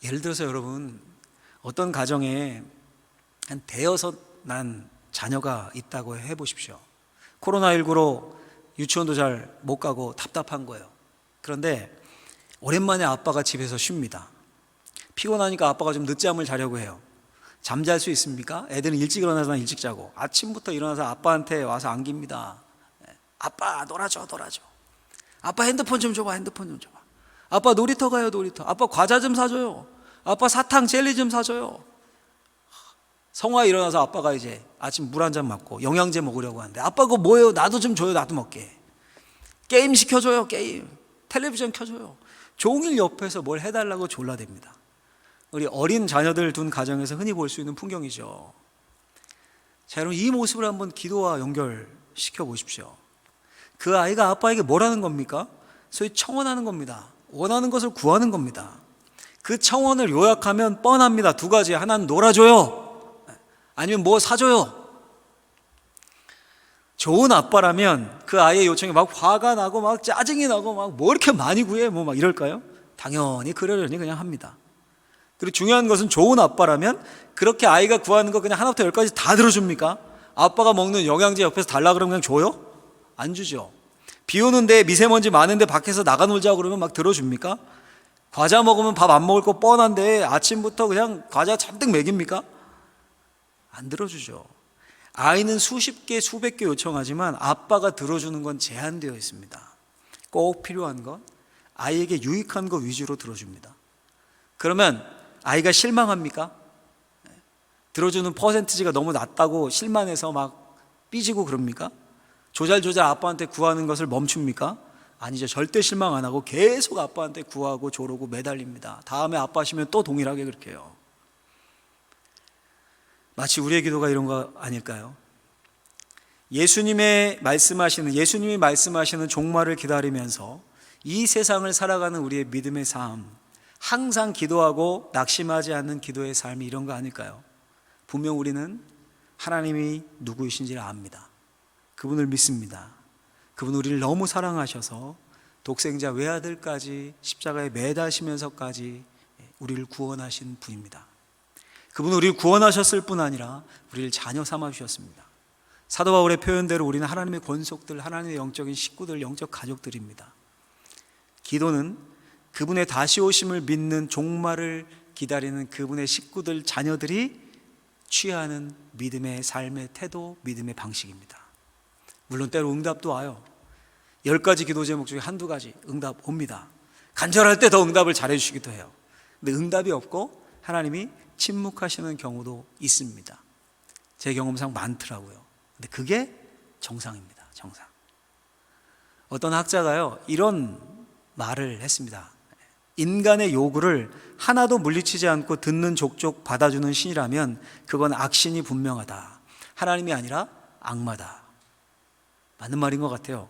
예를 들어서 여러분, 어떤 가정에 한 대여섯 난 자녀가 있다고 해보십시오. 코로나19로 유치원도 잘 못 가고 답답한 거예요. 그런데 오랜만에 아빠가 집에서 쉽니다. 피곤하니까 아빠가 좀 늦잠을 자려고 해요. 잠잘 수 있습니까? 애들은 일찍 일어나서 난 일찍 자고, 아침부터 일어나서 아빠한테 와서 안깁니다. 아빠 놀아줘. 아빠 핸드폰 좀 줘봐. 아빠 놀이터 가요. 아빠 과자 좀 사줘요. 아빠 사탕 젤리 좀 사줘요. 성화 일어나서 아빠가 이제 아침 물 한 잔 맞고 영양제 먹으려고 하는데, 아빠 그거 뭐예요? 나도 좀 줘요. 나도 먹게. 게임 시켜줘요. 게임. 텔레비전 켜줘요. 종일 옆에서 뭘 해달라고 졸라댑니다. 우리 어린 자녀들 둔 가정에서 흔히 볼 수 있는 풍경이죠. 자, 여러분, 이 모습을 한번 기도와 연결시켜 보십시오. 그 아이가 아빠에게 뭐라는 겁니까? 소위 청원하는 겁니다. 원하는 것을 구하는 겁니다. 그 청원을 요약하면 뻔합니다. 두 가지. 하나는 놀아줘요, 아니면 뭐 사줘요. 좋은 아빠라면 그 아이의 요청에 막 화가 나고 막 짜증이 나고 막 뭐 이렇게 많이 구해 뭐 막 이럴까요? 당연히 그러려니 그냥 합니다. 그리고 중요한 것은 좋은 아빠라면 그렇게 아이가 구하는 거 그냥 하나부터 열까지 다 들어줍니까? 아빠가 먹는 영양제 옆에서 달라 그러면 그냥 줘요? 안 주죠. 비 오는데 미세먼지 많은데 밖에서 나가 놀자고 그러면 막 들어줍니까? 과자 먹으면 밥 안 먹을 거 뻔한데 아침부터 그냥 과자 잔뜩 먹입니까? 안 들어주죠. 아이는 수십 개 수백 개 요청하지만 아빠가 들어주는 건 제한되어 있습니다. 꼭 필요한 것, 아이에게 유익한 것 위주로 들어줍니다. 그러면 아이가 실망합니까? 들어주는 퍼센티지가 너무 낮다고 실망해서 막 삐지고 그럽니까? 조잘조잘 아빠한테 구하는 것을 멈춥니까? 아니죠. 절대 실망 안 하고 계속 아빠한테 구하고 조르고 매달립니다. 다음에 아빠 하시면 또 동일하게 그렇게 해요. 마치 우리의 기도가 이런 거 아닐까요? 예수님이 말씀하시는 종말을 기다리면서 이 세상을 살아가는 우리의 믿음의 삶, 항상 기도하고 낙심하지 않는 기도의 삶이 이런 거 아닐까요? 분명 우리는 하나님이 누구이신지를 압니다. 그분을 믿습니다. 그분 우리를 너무 사랑하셔서 독생자 외아들까지 십자가에 매다시면서까지 우리를 구원하신 분입니다. 그분은 우리를 구원하셨을 뿐 아니라 우리를 자녀 삼아 주셨습니다. 사도 바울의 표현대로 우리는 하나님의 권속들, 하나님의 영적인 식구들, 영적 가족들입니다. 기도는 그분의 다시 오심을 믿는 종말을 기다리는 그분의 식구들, 자녀들이 취하는 믿음의 삶의 태도, 믿음의 방식입니다. 물론 때로 응답도 와요. 10가지 기도 제목 중에 한두 가지 응답 옵니다. 간절할 때 더 응답을 잘해 주시기도 해요. 근데 응답이 없고 하나님이 침묵하시는 경우도 있습니다. 제 경험상 많더라고요. 근데 그게 정상입니다. 정상. 어떤 학자가요, 이런 말을 했습니다. 인간의 요구를 하나도 물리치지 않고 듣는 족족 받아주는 신이라면 그건 악신이 분명하다. 하나님이 아니라 악마다. 맞는 말인 것 같아요.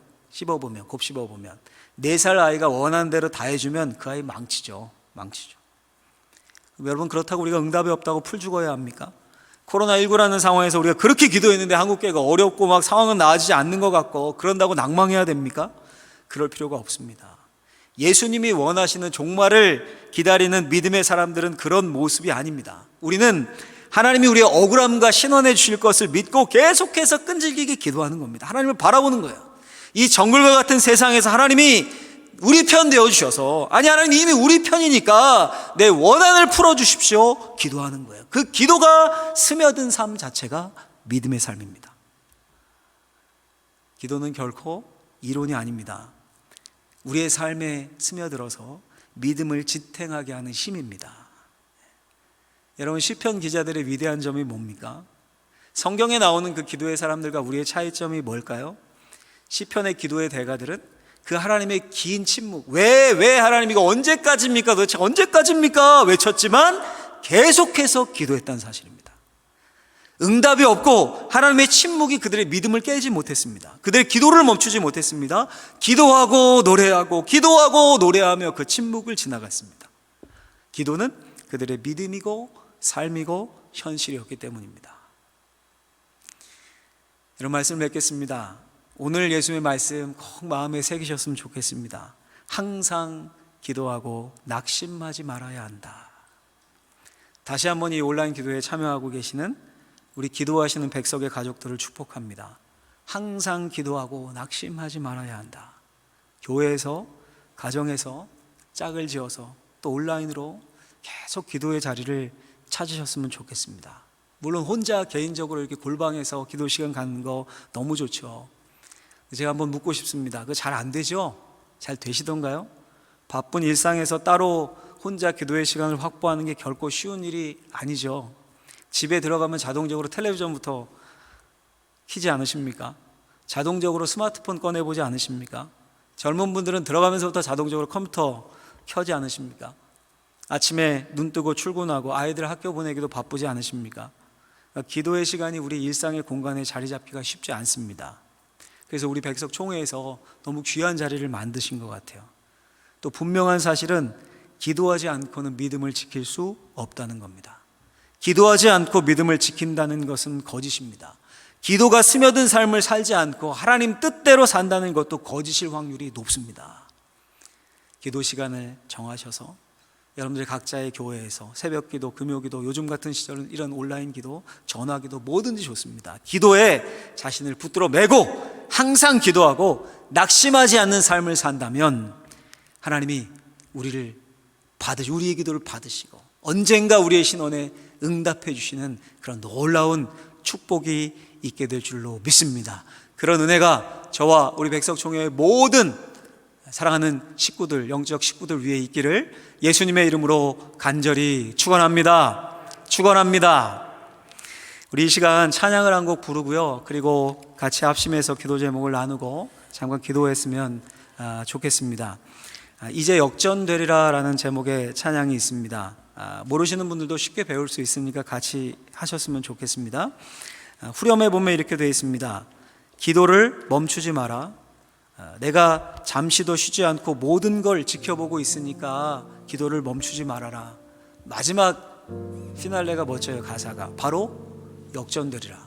곱씹어보면 4살 아이가 원하는 대로 다 해주면 그 아이 망치죠. 여러분, 그렇다고 우리가 응답이 없다고 풀 죽어야 합니까? 코로나19라는 상황에서 우리가 그렇게 기도했는데 한국교회가 어렵고 막 상황은 나아지지 않는 것 같고 그런다고 낭망해야 됩니까? 그럴 필요가 없습니다. 예수님이 원하시는 종말을 기다리는 믿음의 사람들은 그런 모습이 아닙니다. 우리는 하나님이 우리의 억울함과 신원해 주실 것을 믿고 계속해서 끈질기게 기도하는 겁니다. 하나님을 바라보는 거예요. 이 정글과 같은 세상에서 하나님이 우리 편 되어주셔서, 아니 하나님 이미 우리 편이니까 내 원한을 풀어주십시오 기도하는 거예요. 그 기도가 스며든 삶 자체가 믿음의 삶입니다. 기도는 결코 이론이 아닙니다. 우리의 삶에 스며들어서 믿음을 지탱하게 하는 힘입니다. 여러분, 시편 기자들의 위대한 점이 뭡니까? 성경에 나오는 그 기도의 사람들과 우리의 차이점이 뭘까요? 시편의 기도의 대가들은 그 하나님의 긴 침묵, 왜 하나님 이거 언제까지입니까? 도대체 언제까지입니까? 외쳤지만 계속해서 기도했다는 사실입니다. 응답이 없고 하나님의 침묵이 그들의 믿음을 깨지 못했습니다. 그들의 기도를 멈추지 못했습니다. 기도하고 노래하고 기도하고 노래하며 그 침묵을 지나갔습니다. 기도는 그들의 믿음이고 삶이고 현실이었기 때문입니다. 이런 말씀을 맺겠습니다. 오늘 예수님의 말씀 꼭 마음에 새기셨으면 좋겠습니다. 항상 기도하고 낙심하지 말아야 한다. 다시 한번 이 온라인 기도에 참여하고 계시는 우리 기도하시는 백석의 가족들을 축복합니다. 항상 기도하고 낙심하지 말아야 한다. 교회에서, 가정에서 짝을 지어서 또 온라인으로 계속 기도의 자리를 찾으셨으면 좋겠습니다. 물론 혼자 개인적으로 이렇게 골방에서 기도 시간 갖는 거 너무 좋죠. 제가 한번 묻고 싶습니다. 그거 잘 안 되죠? 잘 되시던가요? 바쁜 일상에서 따로 혼자 기도의 시간을 확보하는 게 결코 쉬운 일이 아니죠. 집에 들어가면 자동적으로 텔레비전부터 켜지 않으십니까? 자동적으로 스마트폰 꺼내보지 않으십니까? 젊은 분들은 들어가면서부터 자동적으로 컴퓨터 켜지 않으십니까? 아침에 눈 뜨고 출근하고 아이들 학교 보내기도 바쁘지 않으십니까? 그러니까 기도의 시간이 우리 일상의 공간에 자리 잡기가 쉽지 않습니다. 그래서 우리 백석 총회에서 너무 귀한 자리를 만드신 것 같아요. 또 분명한 사실은 기도하지 않고는 믿음을 지킬 수 없다는 겁니다. 기도하지 않고 믿음을 지킨다는 것은 거짓입니다. 기도가 스며든 삶을 살지 않고 하나님 뜻대로 산다는 것도 거짓일 확률이 높습니다. 기도 시간을 정하셔서 여러분들 각자의 교회에서 새벽기도, 금요기도, 요즘 같은 시절은 이런 온라인 기도, 전화기도 뭐든지 좋습니다. 기도에 자신을 붙들어 매고 항상 기도하고 낙심하지 않는 삶을 산다면 하나님이 우리의 기도를 받으시고 언젠가 우리의 신원에 응답해 주시는 그런 놀라운 축복이 있게 될 줄로 믿습니다. 그런 은혜가 저와 우리 백석총회의 모든 사랑하는 식구들, 영적 식구들 위에 있기를 예수님의 이름으로 간절히 축원합니다. 우리 이 시간 찬양을 한 곡 부르고요. 그리고 같이 합심해서 기도 제목을 나누고 잠깐 기도했으면 좋겠습니다. 이제 역전되리라 라는 제목의 찬양이 있습니다. 모르시는 분들도 쉽게 배울 수 있으니까 같이 하셨으면 좋겠습니다. 후렴에 보면 이렇게 되어 있습니다. 기도를 멈추지 마라. 내가 잠시도 쉬지 않고 모든 걸 지켜보고 있으니까 기도를 멈추지 말아라. 마지막 피날레가 멋져요. 가사가 바로 역전되리라.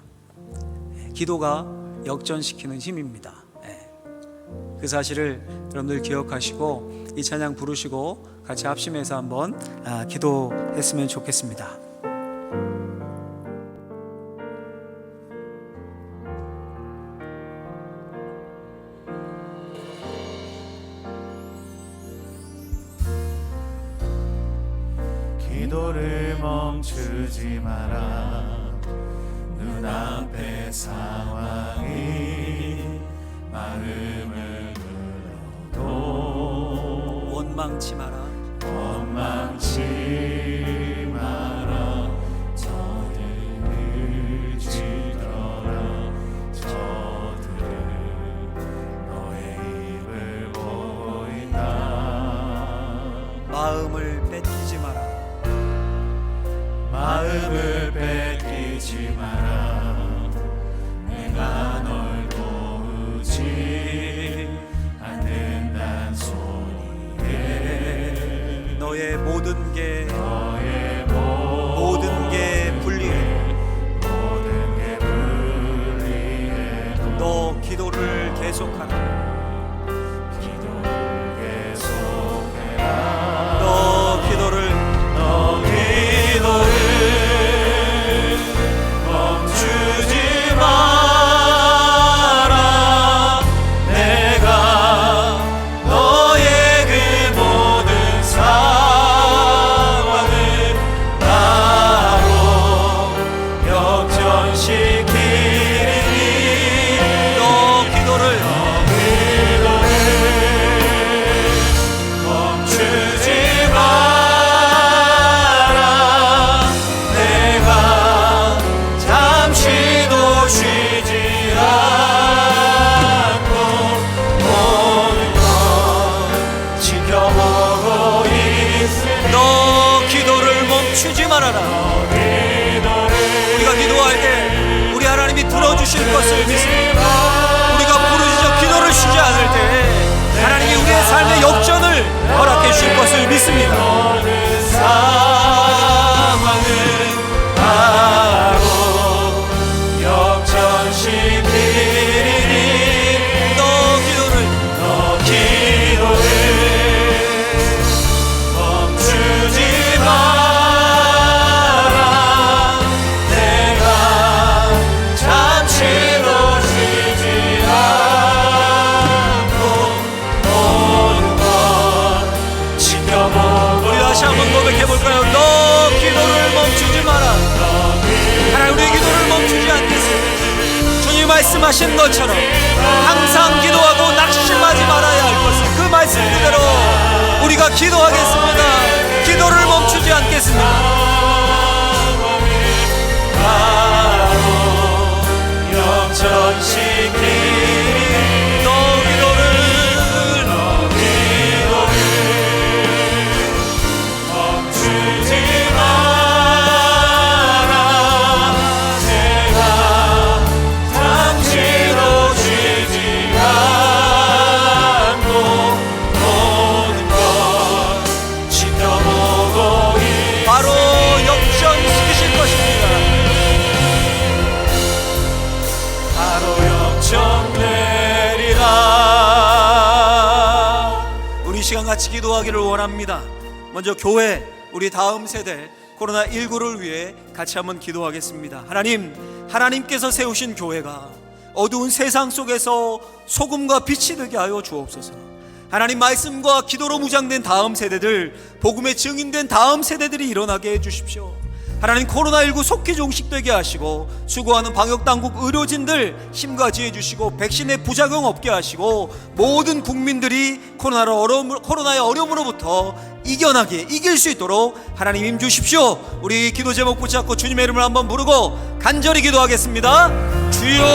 기도가 역전시키는 힘입니다. 그 사실을 여러분들 기억하시고 이 찬양 부르시고 같이 합심해서 한번 기도했으면 좋겠습니다. 기도를 멈추지 마라. 눈앞의 상황이 마음을 눌러도 원망치 마라. 저들을 지더라. 저들은 너의 입을 보고 있다. 마음을 뺏기지 마라. 마음을 뺏기지 마라. 내가 널 도우지 않는단 소리에 너의 모든 게 불리해. 너 기도를 계속하라. 너 기도를 멈추지 마라. 내 주실 것을 믿습니다. 우리가 부르짖어 기도를 쉬지 않을 때 하나님이 우리의 삶의 역전을 허락해 주실 것을 믿습니다. 상황은 바로 역전시키리니 너 기도를 멈추지 마라. 내가 잠시도 쉬지 않고 모든 것 지켜보고. 우리 다시 한번 고백해볼까요? 너 기도를 멈추지 마라. 하나님 우리의 기도를 멈추지 않겠습니다. 주님 말씀하신 것처럼 항상 기도하고 낙심하지 말아야 할 것을 그 말씀 그대로 우리가 기도하겠습니다. 기도를 멈추지 않겠습니다. 역전시키리. 너 기도를 멈추지 마라. 내가 잠시도 쉬지 않고 모든 것 지켜보고 바로 역전시키실 것입니다. 바로 역전되리라. 우리 시간 같이 기도하기를 원합니다. 먼저 교회, 우리 다음 세대 코로나19를 위해 같이 한번 기도하겠습니다. 하나님께서 세우신 교회가 어두운 세상 속에서 소금과 빛이 되게 하여 주옵소서. 하나님 말씀과 기도로 무장된 다음 세대들, 복음의 증인된 다음 세대들이 일어나게 해주십시오. 하나님 코로나19 속히 종식되게 하시고 수고하는 방역당국 의료진들 힘과 지혜 주시고 백신의 부작용 없게 하시고 모든 국민들이 코로나의 어려움으로부터 이길 수 있도록 하나님 힘 주십시오. 우리 기도 제목 붙잡고 주님의 이름을 한번 부르고 간절히 기도하겠습니다. 주여,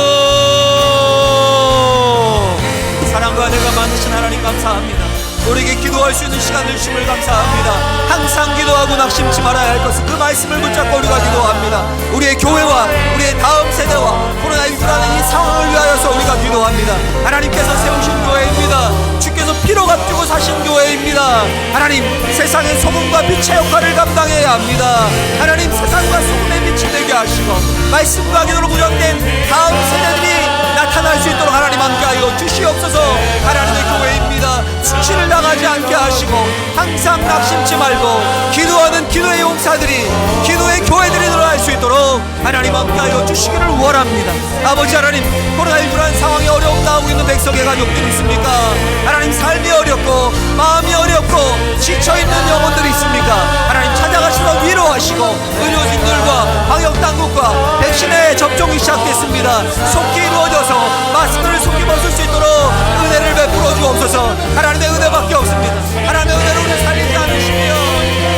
사랑과 은혜가 많으신 하나님 감사합니다. 우리에게 기도할 수 있는 시간을 주심을 감사합니다. 항상 기도하고 낙심치 말아야 할 것은 그 말씀을 붙잡고 우리가 기도합니다. 우리의 교회와 우리의 다음 세대와 코로나19라는 이 상황을 위하여서 우리가 기도합니다. 하나님께서 세우신 교회입니다. 주께서 피로 값주고 사신 교회입니다. 하나님, 세상의 소금과 빛의 역할을 감당해야 합니다. 하나님, 세상과 소금의 빛이 되게 하시고 말씀과 기도로 무장된 다음 세대들이 나타날 수 있도록 하나님 함께하여 주시옵소서. 하나님의 교회입니다. 수치를 당하지 않게 하시고 항상 낙심치 말고 기도하는 기도의 용사들이, 기도의 교회들이 늘어날 수 있도록 하나님 함께하여 주시기를 원합니다. 아버지 하나님, 코로나19라는 상황이 어려움 당하고 있는 백성의 가족들이 있습니까? 하나님, 삶이 어렵고 마음이 어렵고 지쳐있는 영혼들이 있습니까? 하나님, 찾아가시고 위로하시고 의료진들과 방역당국과 백신의 접종이 시작됐습니다. 속히 이루어져서 마스크를 속히 벗을 수 있도록 은혜를 베풀어 주옵소서. 하나님의 은혜밖에 없습니다. 하나님의 은혜로 우리를 살리지 않으시며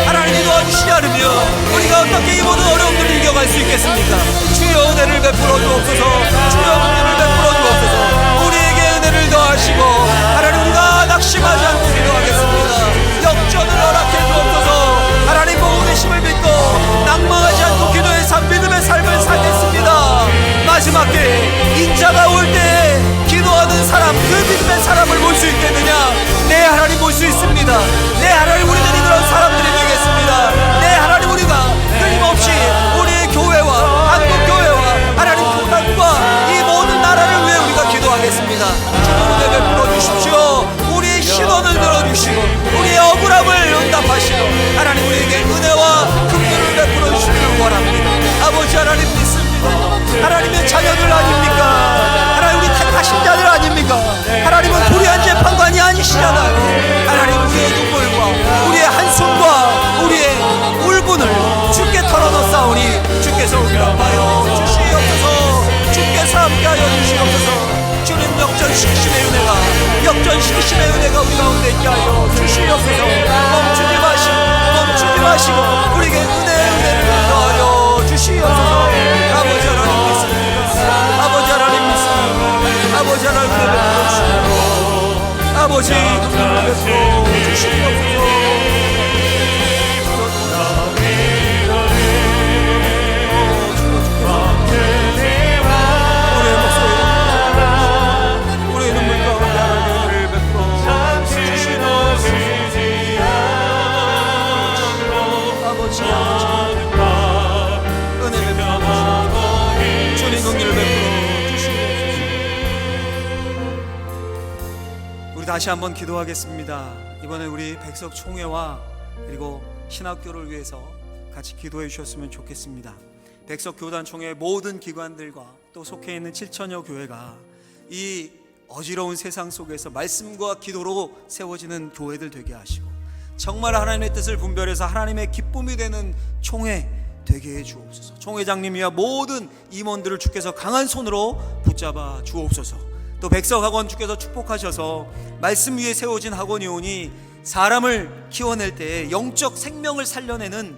하나님이 도와주시지 않으며 우리가 어떻게 이 모든 어려움들을 이겨갈 수 있겠습니까? 주여 은혜를 베풀어 주옵소서. 주여 은혜를 베풀어 주옵소서. 우리에게 은혜를 더하시고 하나님, 우리가 낙심하지 않고 기도하겠습니다. 역전을 허락해 주옵소서. 하나님 복음의 힘을 믿고 낭망하지 않고 기도의 삶, 믿음의 삶을 살겠습니다. 마지막 때 인자가 올 때 기도하는 사람, 그 믿음의 사람을 볼 수 있겠느냐? 네, 하나님 볼 수 있습니다. 네, 하나님, 우리들이 그런 사람들이 되겠습니다. 네, 하나님, 우리가 끊임없이 우리의 교회와 한국 교회와 하나님 교단과 이 모든 나라를 위해 우리가 기도하겠습니다. 주님 은혜 베풀어 주십시오. 우리의 신원을 들어주시고 우리의 억울함을 응답하시고 하나님, 우리에게 은혜와 긍휼을 베풀어 주시기를 원합니다. 아버지 하나님 믿습니다. 하나님의 자녀들 아닙니까? 하나님, 우리 택하신 자들 아닙니까? 하나님은 불의한 재판관이 아니시잖아요. 하나님, 우리의 눈물과 우리의 한숨과 우리의 울분을 주께 털어놓사오니 주께서 응답하여 주시옵소서. 주께서 함께하여 주시옵소서. 주님, 역전시키심의 은혜가 우리 가운데 있게 하여 주시옵소서. 멈추지 마시고 우리에게 은혜를 더하여 주시옵소서. 아버지 하나님 믿습니다. 아버지 하나님 믿습니다. 아버지 하나님 베풀어 주시옵소서. 아버지 은혜를 베풀어 주시옵소서. 다시 한번 기도하겠습니다. 이번에 우리 백석 총회와 그리고 신학교를 위해서 같이 기도해 주셨으면 좋겠습니다. 백석 교단 총회 모든 기관들과 또 속해 있는 7천여 교회가 이 어지러운 세상 속에서 말씀과 기도로 세워지는 교회들 되게 하시고, 정말 하나님의 뜻을 분별해서 하나님의 기쁨이 되는 총회 되게 해 주옵소서. 총회장님이야 모든 임원들을 주께서 강한 손으로 붙잡아 주옵소서. 또 백석학원 주께서 축복하셔서 말씀 위에 세워진 학원이오니 사람을 키워낼 때 영적 생명을 살려내는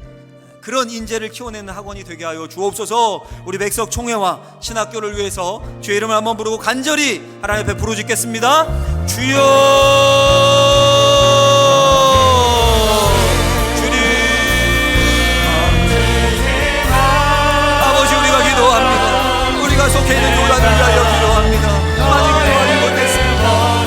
그런 인재를 키워내는 학원이 되게 하여 주옵소서. 우리 백석 총회와 신학교를 위해서 주의 이름을 한번 부르고 간절히 하나님 앞에 부르짖겠습니다. 주여, 주님. 아버지, 우리가 기도합니다. 우리가 속해 있는 교단을 위하여 기도합니다. 많이 기도하지 못했습니다.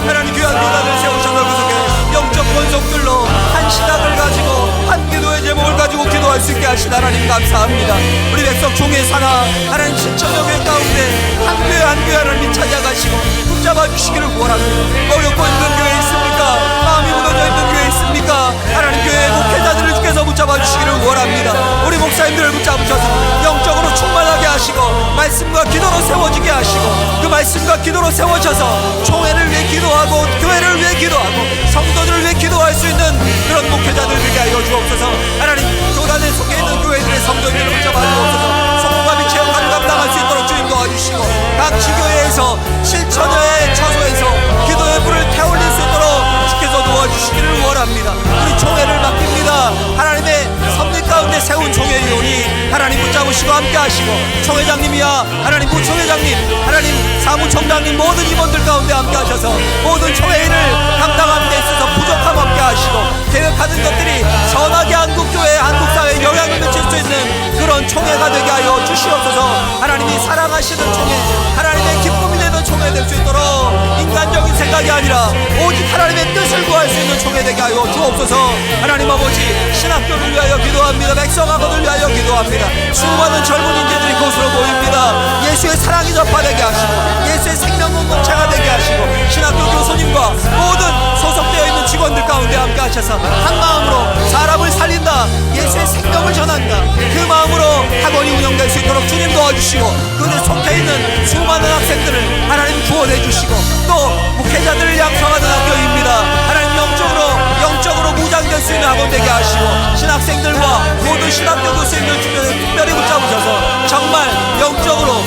하나님 귀한 교단을 세우셔서 그 속에 영적 권속들로 한 신학을 가지고 한 기도의 제목을 가지고 기도할 수 있게 하신 하나님 감사합니다. 우리 백석 총회 산하 하나님 7천여 개 가운데 한 교회 한 교회 하나님 찾아가시고 붙잡아 주시기를 구원합니다. 어렵고 힘든 교회 있습니까? 마음이 무너져 있는 교회 있습니까? 하나님 교회 목회자들을 주께서 붙잡아 주시기를 구원합니다. 우리 목사님들을 붙잡으셔서 영적으로 충만하게 하시고 말씀과 기도로 세워지게 하시고 그 말씀과 기도로 세워져서 총회를 위해 기도하고 교회를 위해 기도하고 성도들을 위해 기도할 수 있는 그런 목회자들 되게 하여 주옵소서. 하나님 교단에 속해 있는 교회들의 성도들을 붙잡아 주옵소서. 성공과 빛의 역할을 감당할 수 있도록 주님 도와주시고 각 지교회에서 7천여의 처소에서 기도의 불을 태울릴 수 있도록 주께서 도와주시기를 원합니다. 우리 총회를 맡깁니다. 하나님의 섭리 가운데 세운 총회이오니 하나님 붙잡으시고 함께 하시고 총회장님이야 하나님 부총회장님 하나님 사무총장님 모든 임원들 가운데 함께 하셔서 모든 총회 일을 감당하는 데 있어서 부족함 없게 하시고 계획하는 것들이 선하게 한국교회 한국사회에 영향을 미칠 수 있는 그런 총회가 되게 하여 주시옵소서. 하나님이 사랑하시는 총회 하나님의 기쁨이 되는 총회 될 수 있도록 인간적인 생각이 아니라 오직 하나님의 뜻을 구할 수 있는 총회 되게 하여 주옵소서. 하나님 아버지 신학교를 위하여 기도합니다. 백성학원을 위하여 기도합니다. 수많은 젊은 인재들이 그곳으로 모입니다. 예수의 사랑이 전파되게 하시고 예수의 생명 공동체가 되게 하시고 신학교 교수님과 모든 소속되어 있는 직원들 가운데 함께 하셔서 한 마음으로 사람을 살린다 예수의 생명을 전한다 그 마음으로 학원이 운영될 수 있도록 주님 도와주시고 그에 속해 있는 수많은 학생들을 하나님 구원해 주시고 또 목회자들을 양성하는 학교입니다. 하나님 영적으로 무장될 수 있는 학원 되게 하시고 신학생들과 모든 신학교 교수님들 주변에 특별히 붙잡으셔서 정말 영적으로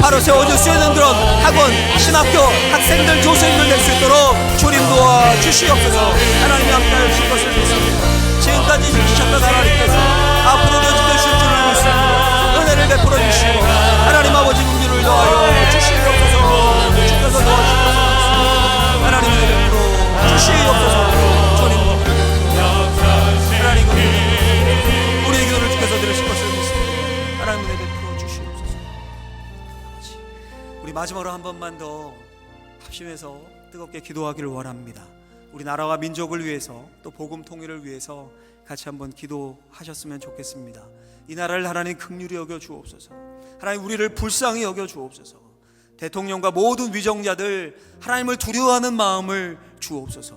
바로 세워질 수 있는 그런 학원 신학교 학생들 교수님들 될 수 있도록 주님 도와주시옵소서. 하나님이 함께하여 주실 것을 믿습니다. 지금까지 지키셨던 하나님께서 앞으로도 지켜주실 줄을 믿습니다. 은혜를 베풀어 주시고 하나님 아버지 긍휼을 더하여 주시옵소서. 주께서 도와주시옵소서. 하나님 은혜 베풀어 주시옵소서. 주님 하나님 우리의 기도를 주께서 들으실 것을 믿습니다. 하나님 은혜 베풀어 주시옵소서. 우리 마지막으로 한 번만 더 합심해서 뜨겁게 기도하기를 원합니다. 우리 나라와 민족을 위해서 또 복음 통일을 위해서 같이 한번 기도하셨으면 좋겠습니다. 이 나라를 하나님 긍휼히 여겨 주옵소서. 하나님 우리를 불쌍히 여겨 주옵소서. 대통령과 모든 위정자들 하나님을 두려워하는 마음을 주옵소서.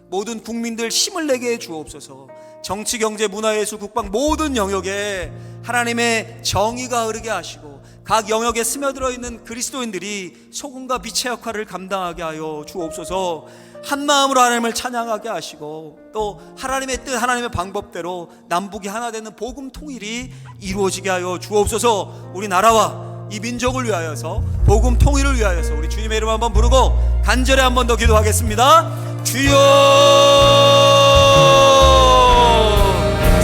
모든 국민들 힘을 내게 해 주옵소서. 정치, 경제, 문화, 예술, 국방 모든 영역에 하나님의 정의가 흐르게 하시고 각 영역에 스며들어 있는 그리스도인들이 소금과 빛의 역할을 감당하게 하여 주옵소서. 한 마음으로 하나님을 찬양하게 하시고 또 하나님의 뜻 하나님의 방법대로 남북이 하나 되는 복음 통일이 이루어지게 하여 주옵소서. 우리 나라와 이 민족을 위하여서 복음 통일을 위하여서 우리 주님의 이름 한번 부르고 간절히 한번 더 기도하겠습니다. 주여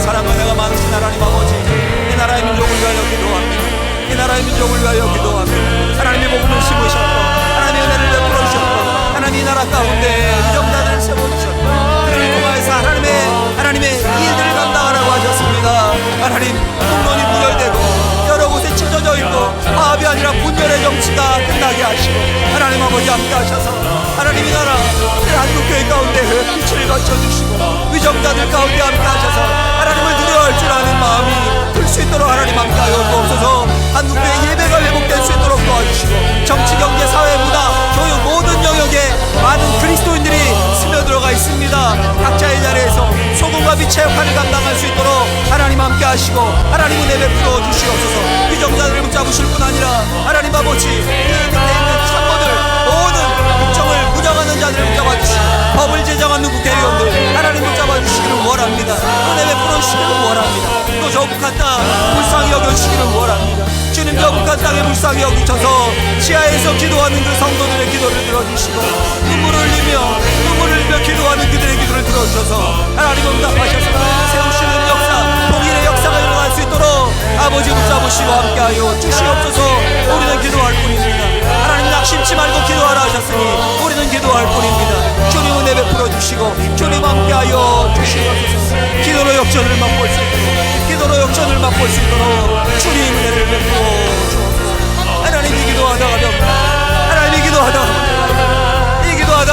사랑과 은혜가 많으신 하나님 아버지 이 나라의 민족을 위하여 기도합니다. 이 나라의 민족을 위하여 기도합니다. 하나님의 복음을 심으셨고 하나님의 은혜를 베풀어 주셨고 하나님 이 나라 가운데 위정자들을 세워주셨고 그를 통하여서 하나님의 일들을 감당하라고 하셨습니다. 하나님 공론이 분열되고 여러 곳에 찢어져 있고 화합이 아니라 분열의 정치가 끝나게 하시고 하나님 아버지 함께 하셔서 하나님 이 나라 한국교회 가운데 빛을 거쳐주시고 위정자들 가운데 함께 하셔서 하나님을 두려워할 줄 아는 마음이 들 수 있도록 하나님 함께 하여 주옵소서. 한국교회 예배가 회복될 수 있도록 도와주시고 정치, 경제, 사회, 문화, 교육 모든 지체 역할을 감당할 수 있도록 하나님 함께 하시고 하나님 은혜 베풀어 주시옵소서. 위정자들을 붙잡으실 뿐 아니라 하나님 아버지 그 밑에 있는 참모들 모든 국정을 무장하는 자들을 붙잡아 주시고 법을 제정하는 국회의원들 하나님 붙잡아 주시기를 원합니다. 은혜 베풀어 주시기를 원합니다. 또 저 북한 땅 불쌍히 여겨주시기를 원합니다. 주님, 저 북한 땅에 불쌍히 여기셔서 지하에서 기도하는 그 성도들의 기도를 들어주시고 눈물을 흘리며 기도하는 그들의 기도를 들어주셔서 하나님 응답하셔서 세우시는 역사, 통일의 역사가 일어날 수 있도록 아버지 붙잡으시고 함께하여 주시옵소서. 우리는 기도할 뿐입니다. 하나님 낙심치 말고 기도하라 하셨으니 우리는 기도할 뿐입니다. 주님 은혜 베풀어 주시고 주님 함께하여 주시옵소서. 기도로 역전을 맛볼 수 있도록, 기도로 역전을 맛볼 수 있도록 주님 은혜를 베풀어 주옵소서. 하나님이 기도하다가 됩니다. 하나님이 기도하다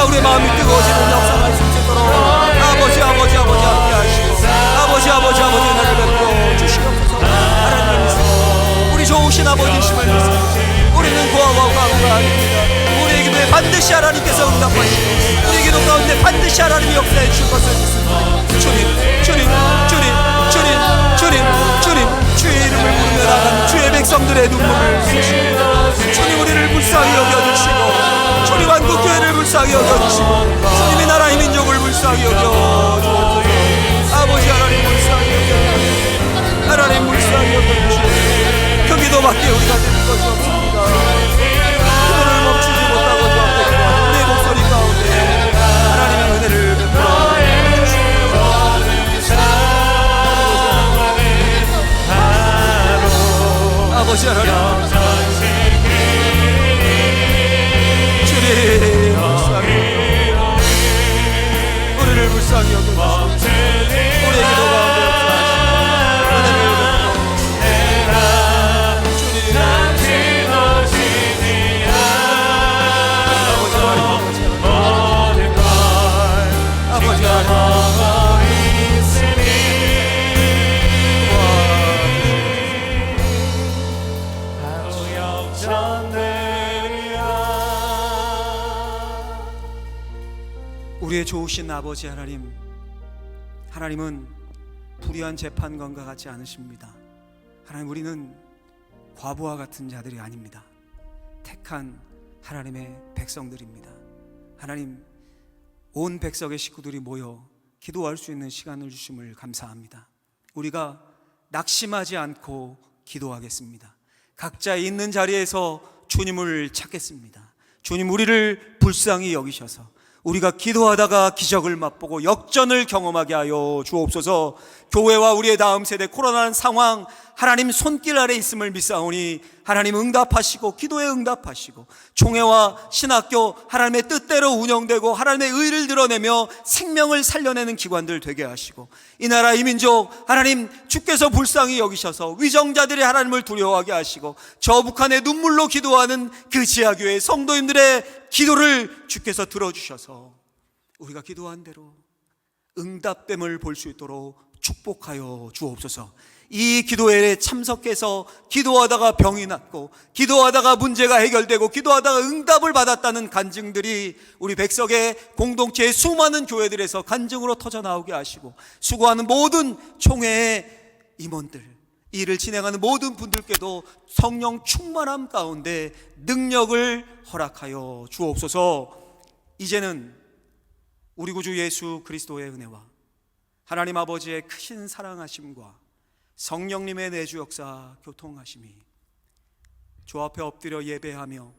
우리의 마음이 뜨거워지는 역사가 있을 수 있도록 아버지 함께하시고 아버지 은혜를 베풀어 주시옵소서. 하나님 믿습니다. 우리 좋으신 아버지심을 믿습니다. 우리는 고아가 아닙니다. 우리의 기도에 반드시 하나님께서 응답하시고 우리의 기도 가운데 반드시 하나님이 역사해 주실 것을 믿습니다. 주님 주의 이름을 부르며 나간 주의 백성들의 눈물을 쓰십니다. 주님 우리를 불쌍히 여겨주시고 주님 한국교회를 불쌍히 여겨주시고 주님이 나라의 민족을 불쌍히 여겨주옵소서. 아버지 하나님 불쌍히 여겨주시고 하나님 불쌍히 여겨주시고 그 기도밖에 우리가 드릴 것이 없습니다. 기도를 멈추지 못하고 주옵소서. 우리의 목소리 가운데 하나님의 은혜를 베풀어 아버지 하나님 주님 우리를 불쌍히 여겨주시고 우리의 기도 가운데 역사하시고 은혜를 베풀어 주님 아버지 하나님 우리의 좋으신 아버지 하나님, 하나님은 불의한 재판관과 같지 않으십니다. 하나님, 우리는 과부와 같은 자들이 아닙니다. 택한 하나님의 백성들입니다. 하나님, 온 백성의 식구들이 모여 기도할 수 있는 시간을 주심을 감사합니다. 우리가 낙심하지 않고 기도하겠습니다. 각자 있는 자리에서 주님을 찾겠습니다. 주님, 우리를 불쌍히 여기셔서 우리가 기도하다가 기적을 맛보고 역전을 경험하게 하여 주옵소서. 교회와 우리의 다음 세대 코로나는 상황 하나님 손길 아래 있음을 믿사오니 하나님 응답하시고 기도에 응답하시고 총회와 신학교 하나님의 뜻대로 운영되고 하나님의 의를 드러내며 생명을 살려내는 기관들 되게 하시고 이 나라 이 민족 하나님 주께서 불쌍히 여기셔서 위정자들이 하나님을 두려워하게 하시고 저 북한의 눈물로 기도하는 그 지하교회 성도님들의 기도를 주께서 들어주셔서 우리가 기도한 대로 응답됨을 볼 수 있도록 축복하여 주옵소서. 이 기도회에 참석해서 기도하다가 병이 낫고 기도하다가 문제가 해결되고 기도하다가 응답을 받았다는 간증들이 우리 백석의 공동체의 수많은 교회들에서 간증으로 터져나오게 하시고 수고하는 모든 총회의 임원들, 이 일을 진행하는 모든 분들께도 성령 충만함 가운데 능력을 허락하여 주옵소서. 이제는 우리 구주 예수 그리스도의 은혜와 하나님 아버지의 크신 사랑하심과 성령님의 내주 역사 교통하심이 주 앞에 엎드려 예배하며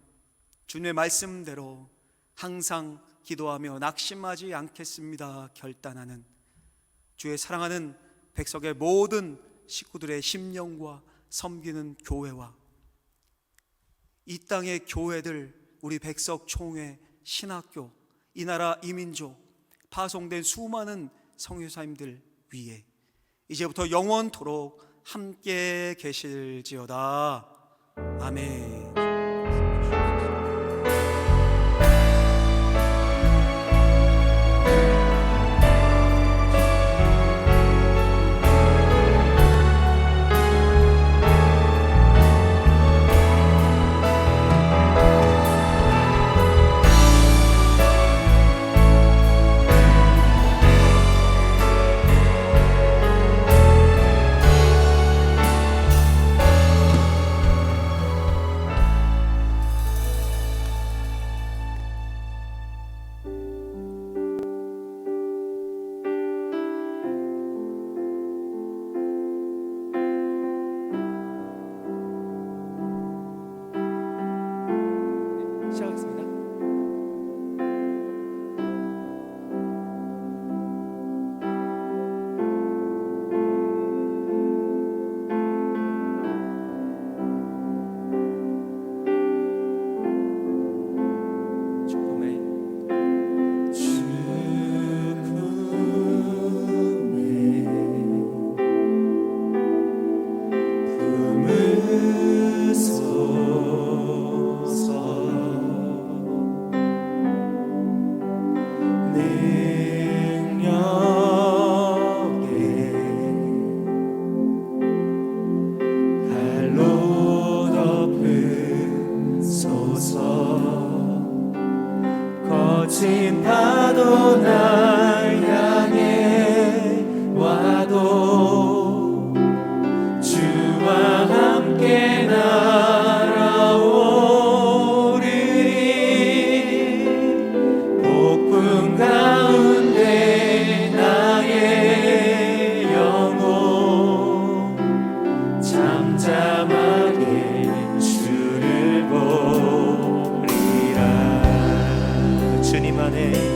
주님의 말씀대로 항상 기도하며 낙심하지 않겠습니다 결단하는 주의 사랑하는 백석의 모든 식구들의 심령과 섬기는 교회와 이 땅의 교회들, 우리 백석 총회, 신학교, 이 나라 이민족, 파송된 수많은 성교사님들 위에 이제부터 영원토록 함께 계실지어다. 아멘. 잠잠하게 주를 보리라. 주님 안에